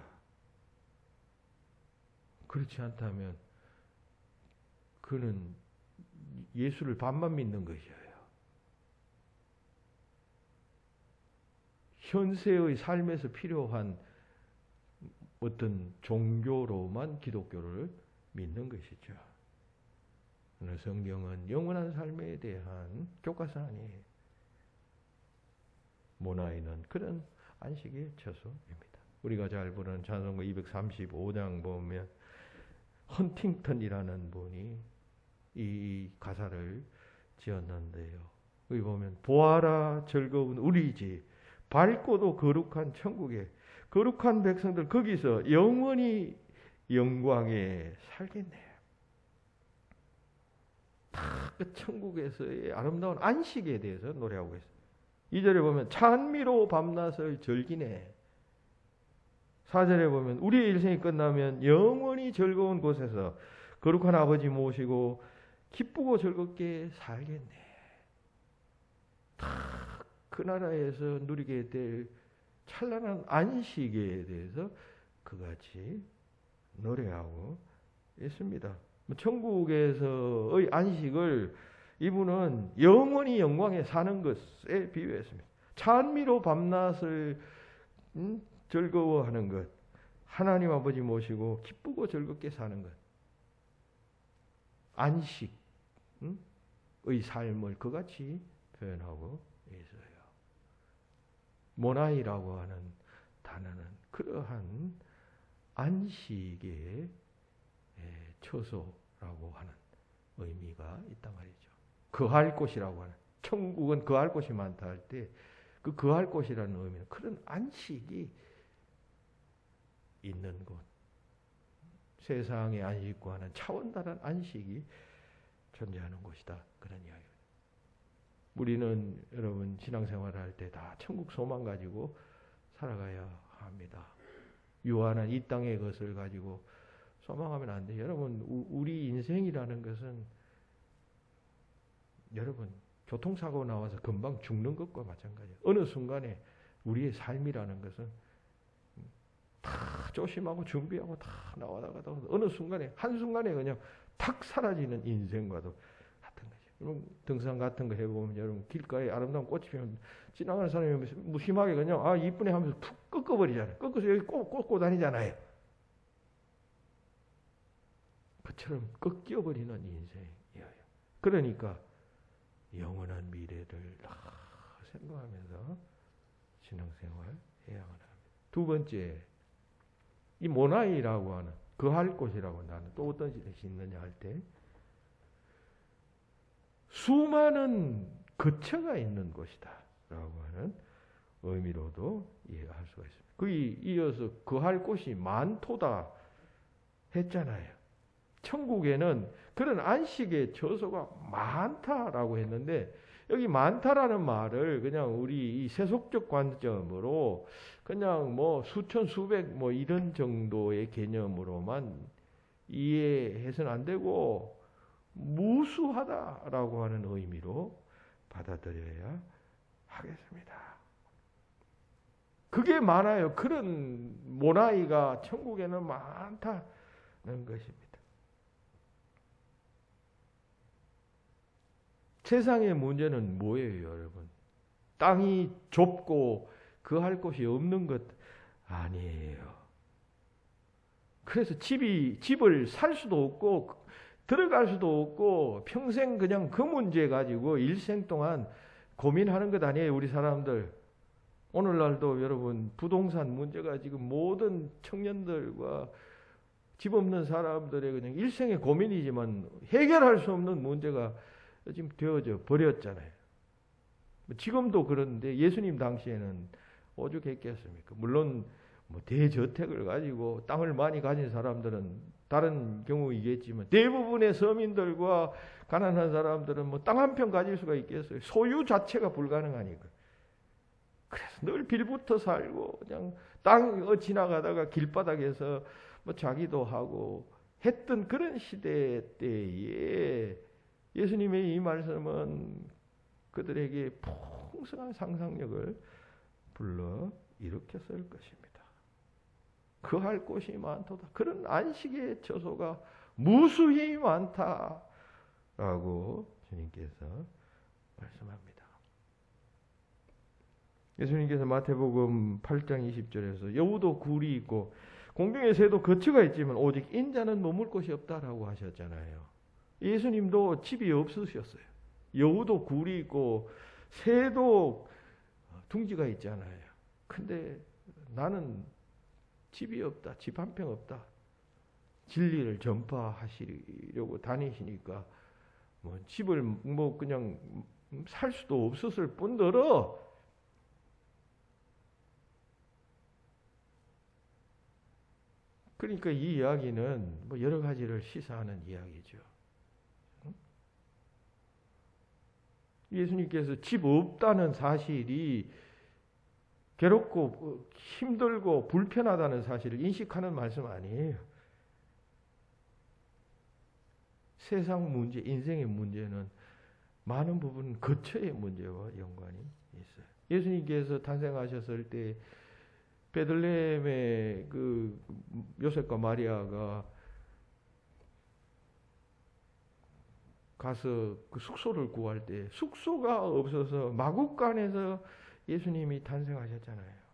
그렇지 않다면 그는 예수를 반만 믿는 것이에요. 현세의 삶에서 필요한 어떤 종교로만 기독교를 믿는 것이죠. 성경은 영원한 삶에 대한 교과서 아니에요. 모나이는 그런 안식의 처소입니다. 우리가 잘 부르는 찬송가 235장 보면 헌팅턴이라는 분이 이 가사를 지었는데요. 여기 보면 보아라 즐거운 우리 집 밝고도 거룩한 천국에 거룩한 백성들 거기서 영원히 영광에 살겠네. 다 그 천국에서의 아름다운 안식에 대해서 노래하고 있어요. 2절에 보면 찬미로 밤낮을 즐기네. 4절에 보면 우리의 일생이 끝나면 영원히 즐거운 곳에서 거룩한 아버지 모시고 기쁘고 즐겁게 살겠네. 다 그 나라에서 누리게 될 찬란한 안식에 대해서 그같이 노래하고 있습니다. 천국에서의 안식을 이분은 영원히 영광에 사는 것에 비유했습니다. 찬미로 밤낮을 즐거워하는 것, 하나님 아버지 모시고 기쁘고 즐겁게 사는 것, 안식의 삶을 그같이 표현하고 있어요. 모나이라고 하는 단어는 그러한 안식의 처소라고 하는 의미가 있단 말이죠. 거할 곳이라고 하는, 천국은 거할 곳이 많다 할 때 그 거할 곳이라는 의미는 그런 안식이 있는 곳, 세상의 안식과는 차원 다른 안식이 존재하는 곳이다. 그런 이야기입니다. 우리는 여러분 신앙생활을 할 때 다 천국 소망 가지고 살아가야 합니다. 유한한 이 땅의 것을 가지고 소망하면 안 돼요. 여러분 우리 인생이라는 것은 여러분 교통사고 나와서 금방 죽는 것과 마찬가지예요. 어느 순간에 우리의 삶이라는 것은 다 조심하고 준비하고 다 나와다가도 어느 순간에 한순간에 그냥 탁 사라지는 인생과도 같은 거죠. 여러분 등산 같은 거 해보면 여러분 길가에 아름다운 꽃이 피면 지나가는 사람이 무심하게 그냥 아 이쁘네 하면서 툭 꺾어버리잖아요. 꺾어서 여기 꽂고 다니잖아요. 그처럼 꺾여버리는 인생이에요. 그러니까 영원한 미래를 생각하면서 신앙생활 해야만 합니다. 두 번째, 이 모나이라고 하는 거할 곳이라고 나는 또 어떤 뜻이 있느냐 할 때 수많은 거처가 있는 곳이다 라고 하는 의미로도 이해할 수가 있습니다. 거기 이어서 거할 곳이 많도다 했잖아요. 천국에는 그런 안식의 처소가 많다라고 했는데 여기 많다라는 말을 그냥 우리 이 세속적 관점으로 그냥 뭐 수천 수백 뭐 이런 정도의 개념으로만 이해해서는 안 되고 무수하다라고 하는 의미로 받아들여야 하겠습니다. 그게 많아요. 그런 모나이가 천국에는 많다는 것입니다. 세상의 문제는 뭐예요, 여러분? 땅이 좁고 거할 곳이 없는 것 아니에요. 그래서 집을 살 수도 없고 들어갈 수도 없고 평생 그냥 그 문제 가지고 일생 동안 고민하는 것 아니에요, 우리 사람들. 오늘날도 여러분 부동산 문제가 지금 모든 청년들과 집 없는 사람들의 그냥 일생의 고민이지만 해결할 수 없는 문제가 지금 되어져 버렸잖아요. 지금도 그런데 예수님 당시에는 오죽했겠습니까? 물론 뭐 대저택을 가지고 땅을 많이 가진 사람들은 다른 경우이겠지만 대부분의 서민들과 가난한 사람들은 뭐 땅 한 평 가질 수가 있겠어요? 소유 자체가 불가능하니까. 그래서 늘 빌부터 살고 그냥 땅 지나가다가 길바닥에서 뭐 자기도 하고 했던 그런 시대 때에 예수님의 이 말씀은 그들에게 풍성한 상상력을 불러 일으켰을 것입니다. 거할 곳이 많도다. 그런 안식의 처소가 무수히 많다라고 주님께서 말씀합니다. 예수님께서 마태복음 8장 20절에서 여우도 굴이 있고 공중의 새도 거처가 있지만 오직 인자는 머물 곳이 없다라고 하셨잖아요. 예수님도 집이 없으셨어요. 여우도 굴이 있고 새도 둥지가 있잖아요. 근데 나는 집이 없다. 집 한 평 없다. 진리를 전파하시려고 다니시니까 뭐 집을 뭐 그냥 살 수도 없었을 뿐더러 그러니까 이 이야기는 뭐 여러 가지를 시사하는 이야기죠. 예수님께서 집 없다는 사실이 괴롭고 힘들고 불편하다는 사실을 인식하는 말씀 아니에요. 세상 문제, 인생의 문제는 많은 부분 거처의 문제와 연관이 있어요. 예수님께서 탄생하셨을 때 베들레헴의 그 요셉과 마리아가 가서 그 숙소를 구할 때 숙소가 없어서 마국간에서 예수님이 탄생하셨잖아요.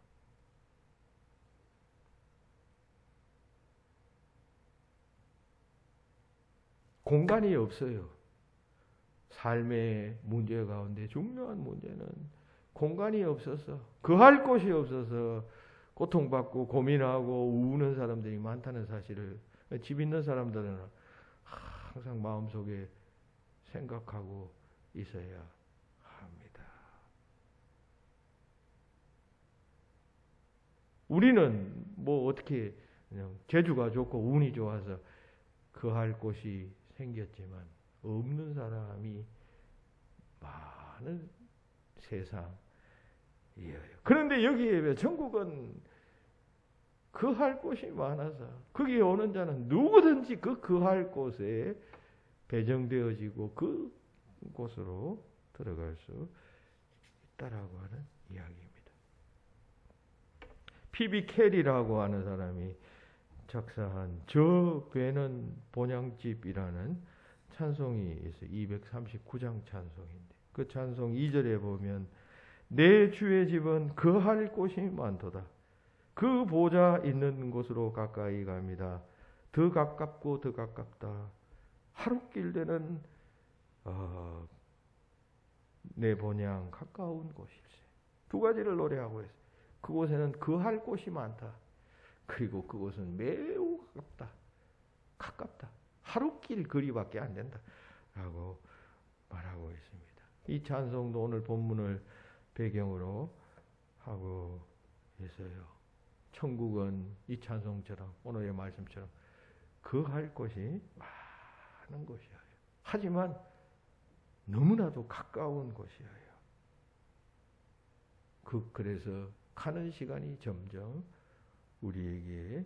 공간이 없어요. 삶의 문제 가운데 중요한 문제는 공간이 없어서, 거할 곳이 없어서 고통받고 고민하고 우는 사람들이 많다는 사실을 집 있는 사람들은 항상 마음속에 생각하고 있어야 합니다. 우리는 뭐 어떻게 그냥 재주가 좋고 운이 좋아서 거할 곳이 생겼지만 없는 사람이 많은 세상이에요. 그런데 여기에 천국은 거할 곳이 많아서 거기에 오는 자는 누구든지 그 거할 곳에 배정되어지고 그 곳으로 들어갈 수 있다라고 하는 이야기입니다. 피비 캐리라고 하는 사람이 작사한 저 배는 본향집이라는 찬송이 있어요. 239장 찬송인데 그 찬송 2절에 보면 내 주의 집은 거할 곳이 많도다. 그 보좌 있는 곳으로 가까이 갑니다. 더 가깝고 더 가깝다. 하룻길 되는 내 본향 가까운 곳일세. 두 가지를 노래하고 있어요. 그곳에는 거할 곳이 많다. 그리고 그곳은 매우 가깝다. 하룻길 거리밖에 안 된다. 라고 말하고 있습니다. 이 찬송도 오늘 본문을 배경으로 하고 있어요. 천국은 이 찬송처럼 오늘의 말씀처럼 거할 곳이 많은 곳이에요. 하지만 너무나도 가까운 곳이에요. 그래서 가는 시간이 점점 우리에게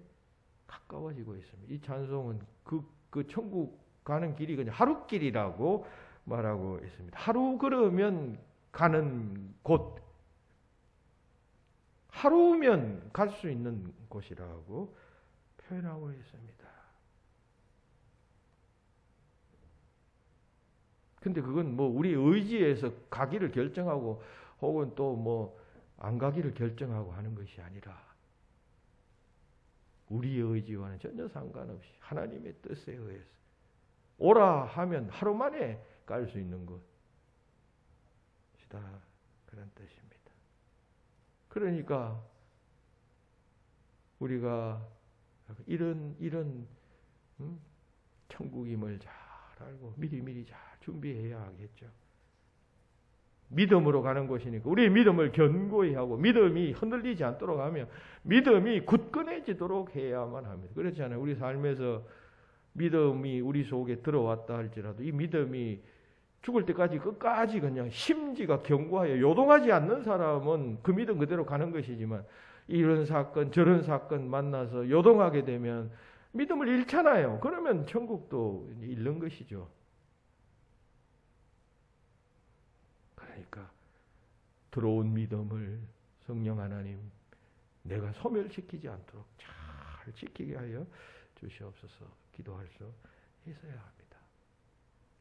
가까워지고 있습니다. 이 찬송은 그 천국 가는 길이 그냥 하룻길이라고 말하고 있습니다. 하루 걸으면 가는 곳, 하루면 갈 수 있는 곳이라고 표현하고 있습니다. 근데 그건 뭐 우리 의지에서 가기를 결정하고 혹은 또 뭐 안 가기를 결정하고 하는 것이 아니라 우리의 의지와는 전혀 상관없이 하나님의 뜻에 의해서 오라 하면 하루 만에 갈 수 있는 것이다. 그런 뜻입니다. 그러니까 우리가 이런 천국임을 잘 알고 미리미리 잘 준비해야 하겠죠. 믿음으로 가는 것이니까 우리의 믿음을 견고히 하고 믿음이 흔들리지 않도록 하며 믿음이 굳건해지도록 해야만 합니다. 그렇지 않아요? 우리 삶에서 믿음이 우리 속에 들어왔다 할지라도 이 믿음이 죽을 때까지 끝까지 그냥 심지가 견고하여 요동하지 않는 사람은 그 믿음 그대로 가는 것이지만 이런 사건 저런 사건 만나서 요동하게 되면 믿음을 잃잖아요. 그러면 천국도 잃는 것이죠. 그러니까 들어온 믿음을 성령 하나님 내가 소멸시키지 않도록 잘 지키게 하여 주시옵소서. 기도할 수 있어야 합니다.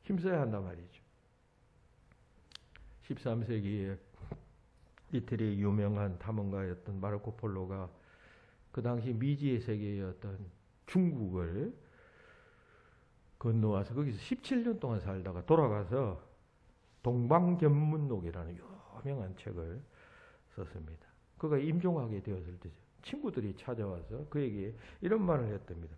힘써야 한단 말이죠. 13세기에 이태리의 유명한 탐험가였던 마르코 폴로가 그 당시 미지의 세계였던 중국을 건너와서 거기서 17년 동안 살다가 돌아가서 동방견문록이라는 유명한 책을 썼습니다. 그가 임종하게 되었을 때 친구들이 찾아와서 그에게 이런 말을 했답니다.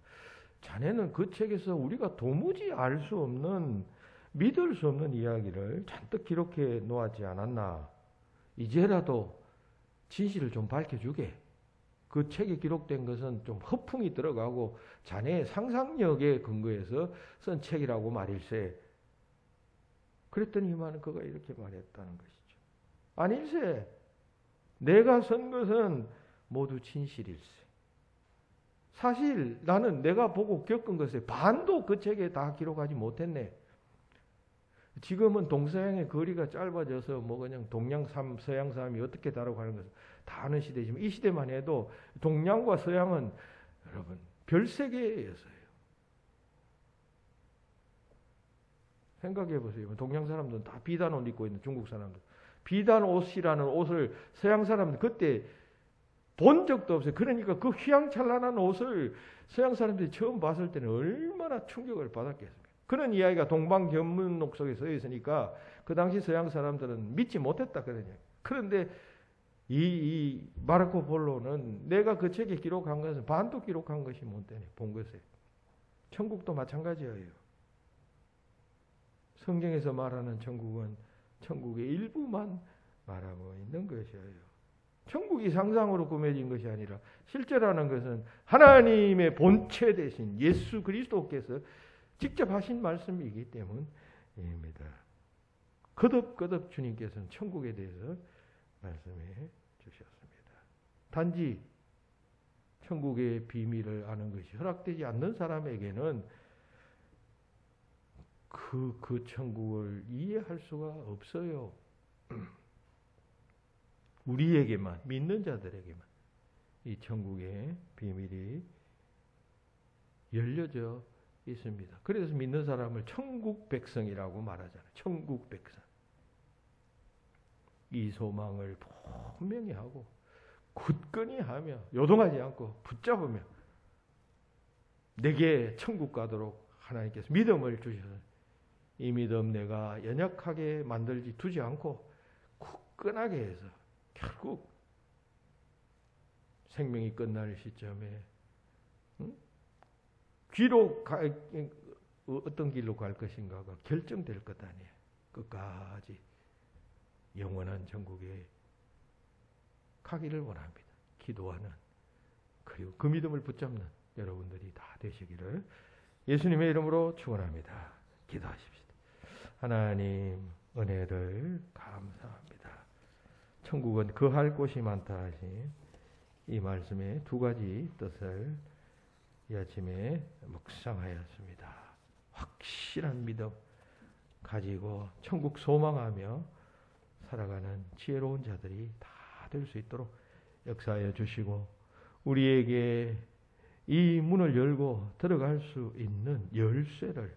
자네는 그 책에서 우리가 도무지 알 수 없는 믿을 수 없는 이야기를 잔뜩 기록해 놓았지 않았나. 이제라도 진실을 좀 밝혀주게. 그 책에 기록된 것은 좀 허풍이 들어가고 자네의 상상력에 근거해서 쓴 책이라고 말일세. 그랬더니만 그가 이렇게 말했다는 것이죠. 아닐세. 내가 쓴 것은 모두 진실일세. 사실 나는 내가 보고 겪은 것의 반도 그 책에 다 기록하지 못했네. 지금은 동서양의 거리가 짧아져서 뭐 그냥 동양 삶, 서양 삶이 어떻게 다르고 하는 것을 다 아는 시대지만 이 시대만 해도 동양과 서양은 여러분 별세계였어요. 생각해 보세요. 동양 사람들은 다 비단 옷 입고 있는 중국 사람들. 비단 옷이라는 옷을 서양 사람들 그때 본 적도 없어요. 그러니까 그 휘황찬란한 옷을 서양 사람들이 처음 봤을 때는 얼마나 충격을 받았겠습니까? 그런 이야기가 동방견문록 속에 써 있으니까 그 당시 서양 사람들은 믿지 못했다 그러냐. 그런데 이 마르코 폴로는 내가 그 책에 기록한 것은 반도 기록한 것이 못 되네. 본 것에. 천국도 마찬가지예요. 성경에서 말하는 천국은 천국의 일부만 말하고 있는 것이에요. 천국이 상상으로 꾸며진 것이 아니라 실제라는 것은 하나님의 본체 대신 예수 그리스도께서 직접 하신 말씀이기 때문입니다. 거듭거듭 주님께서는 천국에 대해서 말씀해 주셨습니다. 단지 천국의 비밀을 아는 것이 허락되지 않는 사람에게는 그 천국을 이해할 수가 없어요. 우리에게만, 믿는 자들에게만 이 천국의 비밀이 열려져 있습니다. 그래서 믿는 사람을 천국 백성이라고 말하잖아요. 천국 백성. 이 소망을 분명히 하고 굳건히 하며 요동하지 않고 붙잡으며 내게 천국 가도록 하나님께서 믿음을 주셔서 이 믿음 내가 연약하게 만들지 두지 않고 굳건하게 해서 결국 생명이 끝날 시점에 어떤 길로 갈 것인가가 결정될 것 아니에요. 끝까지 영원한 천국에 가기를 원합니다. 기도하는 그리고 그 믿음을 붙잡는 여러분들이 다 되시기를 예수님의 이름으로 축원합니다. 기도하십시다. 하나님 은혜를 감사합니다. 천국은 거할 곳이 많다 하신 이 말씀의 두 가지 뜻을 이 아침에 묵상하였습니다. 확실한 믿음 가지고 천국 소망하며 살아가는 지혜로운 자들이 다 될 수 있도록 역사하여 주시고 우리에게 이 문을 열고 들어갈 수 있는 열쇠를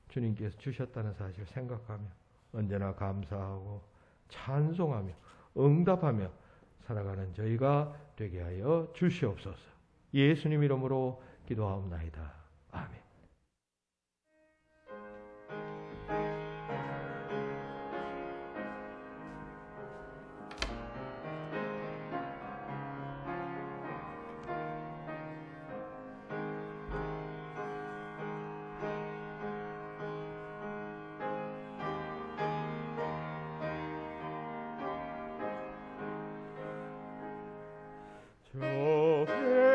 주님께서 주셨다는 사실을 생각하며 언제나 감사하고 찬송하며 응답하며 살아가는 저희가 되게 하여 주시옵소서. 예수님 이름으로 기도하옵나이다. 아멘.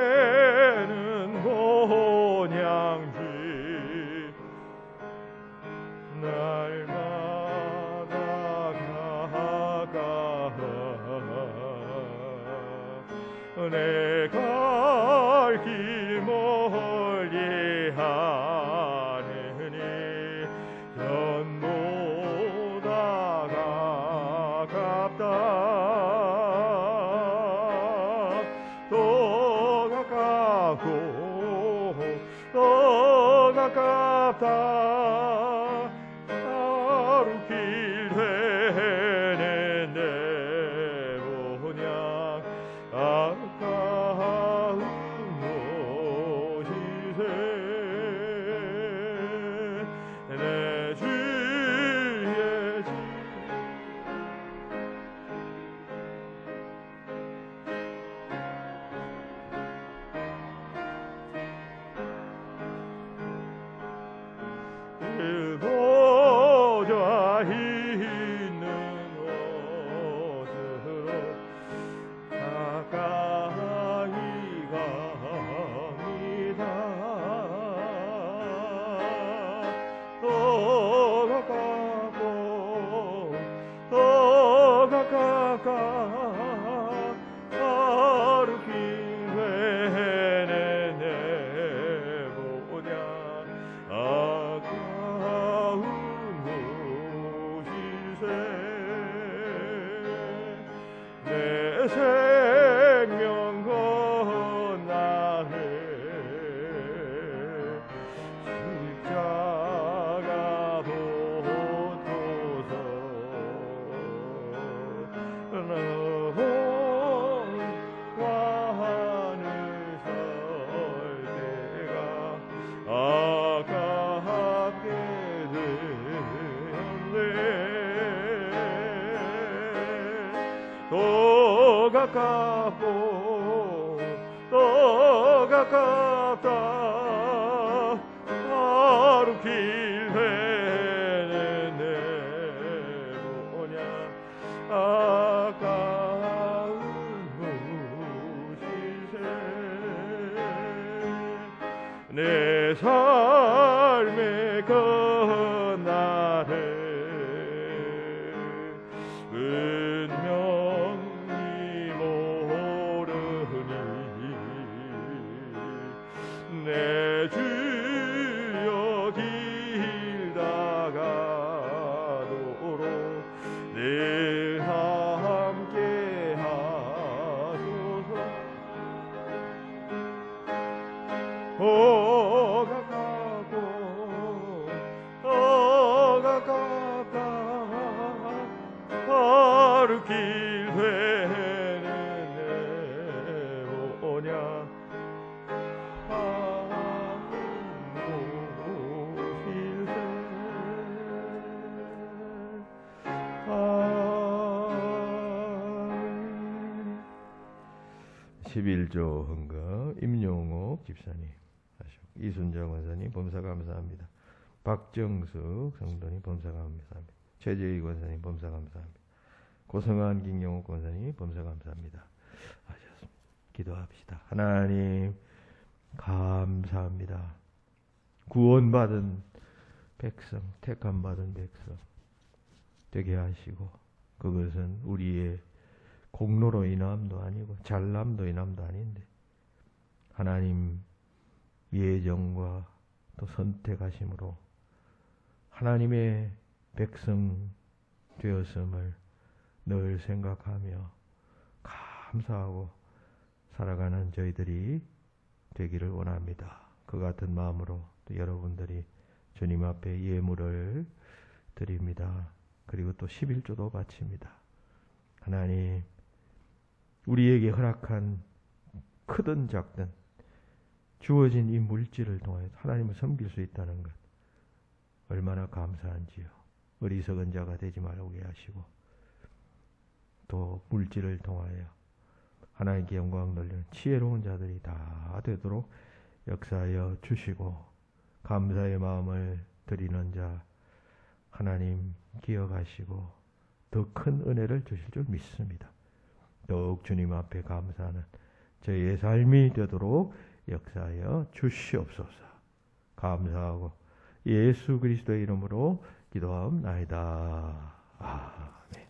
저에는 곤양지 날마다 가가 내 갈 길 멀리 하느니 전보다 가깝다 더 가깝다 하루 길 되는 내 본향 아까운 생명 건나해 십자가 붙어서 너와는 설 때가 아깝게 되었네. 더 가깝고 더 가깝다 하루 길 헤매네 뭐냐 아까운 무시세 내 삶의 그날에 운명이 모르니 내 주여 길 다가도록 늘 함께 하소서. 더 가깝고 더 가깝다 하루 길 헤매네 뭐냐 한곳일세 11조 헌금 임용옥 집사님, 이순정 원사님 범사 감사합니다. 박정숙 성도님 범사 감사합니다. 최재희 권사님 범사 감사합니다. 고성한 김영옥 권사님 범사 감사합니다. 하셨습니다. 기도합시다. 하나님 감사합니다. 구원받은 백성, 택함받은 백성 되게 하시고, 그것은 우리의 공로로 인함도 아니고 잘남도 인함도 아닌데 하나님 예정과 또 선택하심으로 하나님의 백성 되었음을 늘 생각하며 감사하고 살아가는 저희들이 되기를 원합니다. 그 같은 마음으로 또 여러분들이 주님 앞에 예물을 드립니다. 그리고 또 11조도 바칩니다. 하나님, 우리에게 허락한 크든 작든 주어진 이 물질을 통해 하나님을 섬길 수 있다는 것, 얼마나 감사한지요. 어리석은 자가 되지 말게 하시고, 또 물질을 통하여 하나님께 영광 돌리는 지혜로운 자들이 다 되도록 역사하여 주시고, 감사의 마음을 드리는 자 하나님 기억하시고 더 큰 은혜를 주실 줄 믿습니다. 더욱 주님 앞에 감사하는 저희의 삶이 되도록 역사하여 주시옵소서. 감사하고 예수 그리스도의 이름으로 기도하옵나이다. 아멘.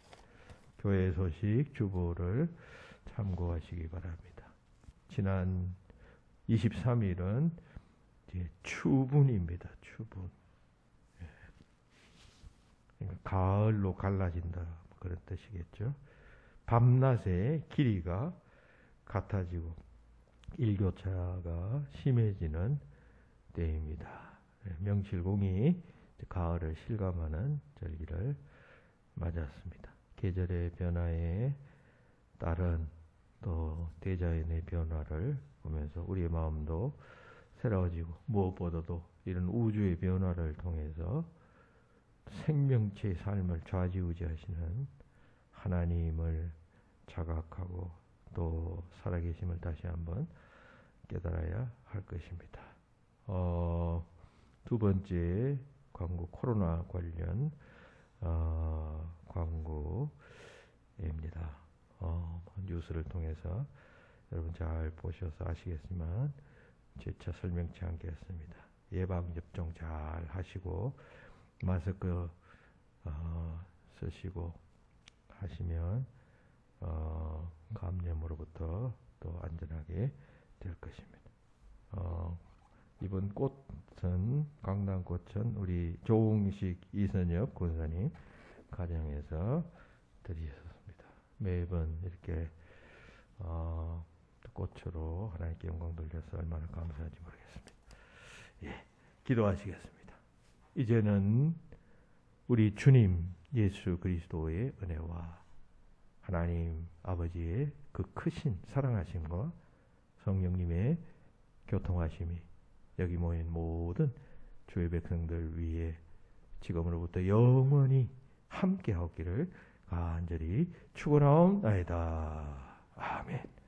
교회 소식 주보를 참고하시기 바랍니다. 지난 23일은 추분입니다. 추분. 그러니까 가을로 갈라진다, 그런 뜻이겠죠. 밤낮의 길이가 같아지고 일교차가 심해지는 때입니다. 명실공히 가을을 실감하는 절기를 맞았습니다. 계절의 변화에 따른 또 대자연의 변화를 보면서 우리의 마음도 새로워지고, 무엇보다도 이런 우주의 변화를 통해서 생명체의 삶을 좌지우지하시는 하나님을 자각하고 또 살아계심을 다시 한번 깨달아야 할 것입니다. 두 번째 광고, 코로나 관련 광고입니다. 뉴스를 통해서 여러분 잘 보셔서 아시겠지만 재차 설명치 않겠습니다. 예방접종 잘 하시고 마스크 쓰시고 하시면 감염으로부터 또 안전하게 될 것입니다. 이번 꽃은 강낭꽃은 우리 조웅식 이선엽 권사님 가정에서 드리셨습니다. 매번 이렇게 꽃으로 하나님께 영광 돌려서 얼마나 감사한지 모르겠습니다. 예, 기도하시겠습니다. 이제는 우리 주님 예수 그리스도의 은혜와 하나님 아버지의 그 크신 사랑하심과 성령님의 교통하심이 여기 모인 모든 주의 백성들 위에 지금으로부터 영원히 함께하기를 간절히 축원하옵나이다. 아멘.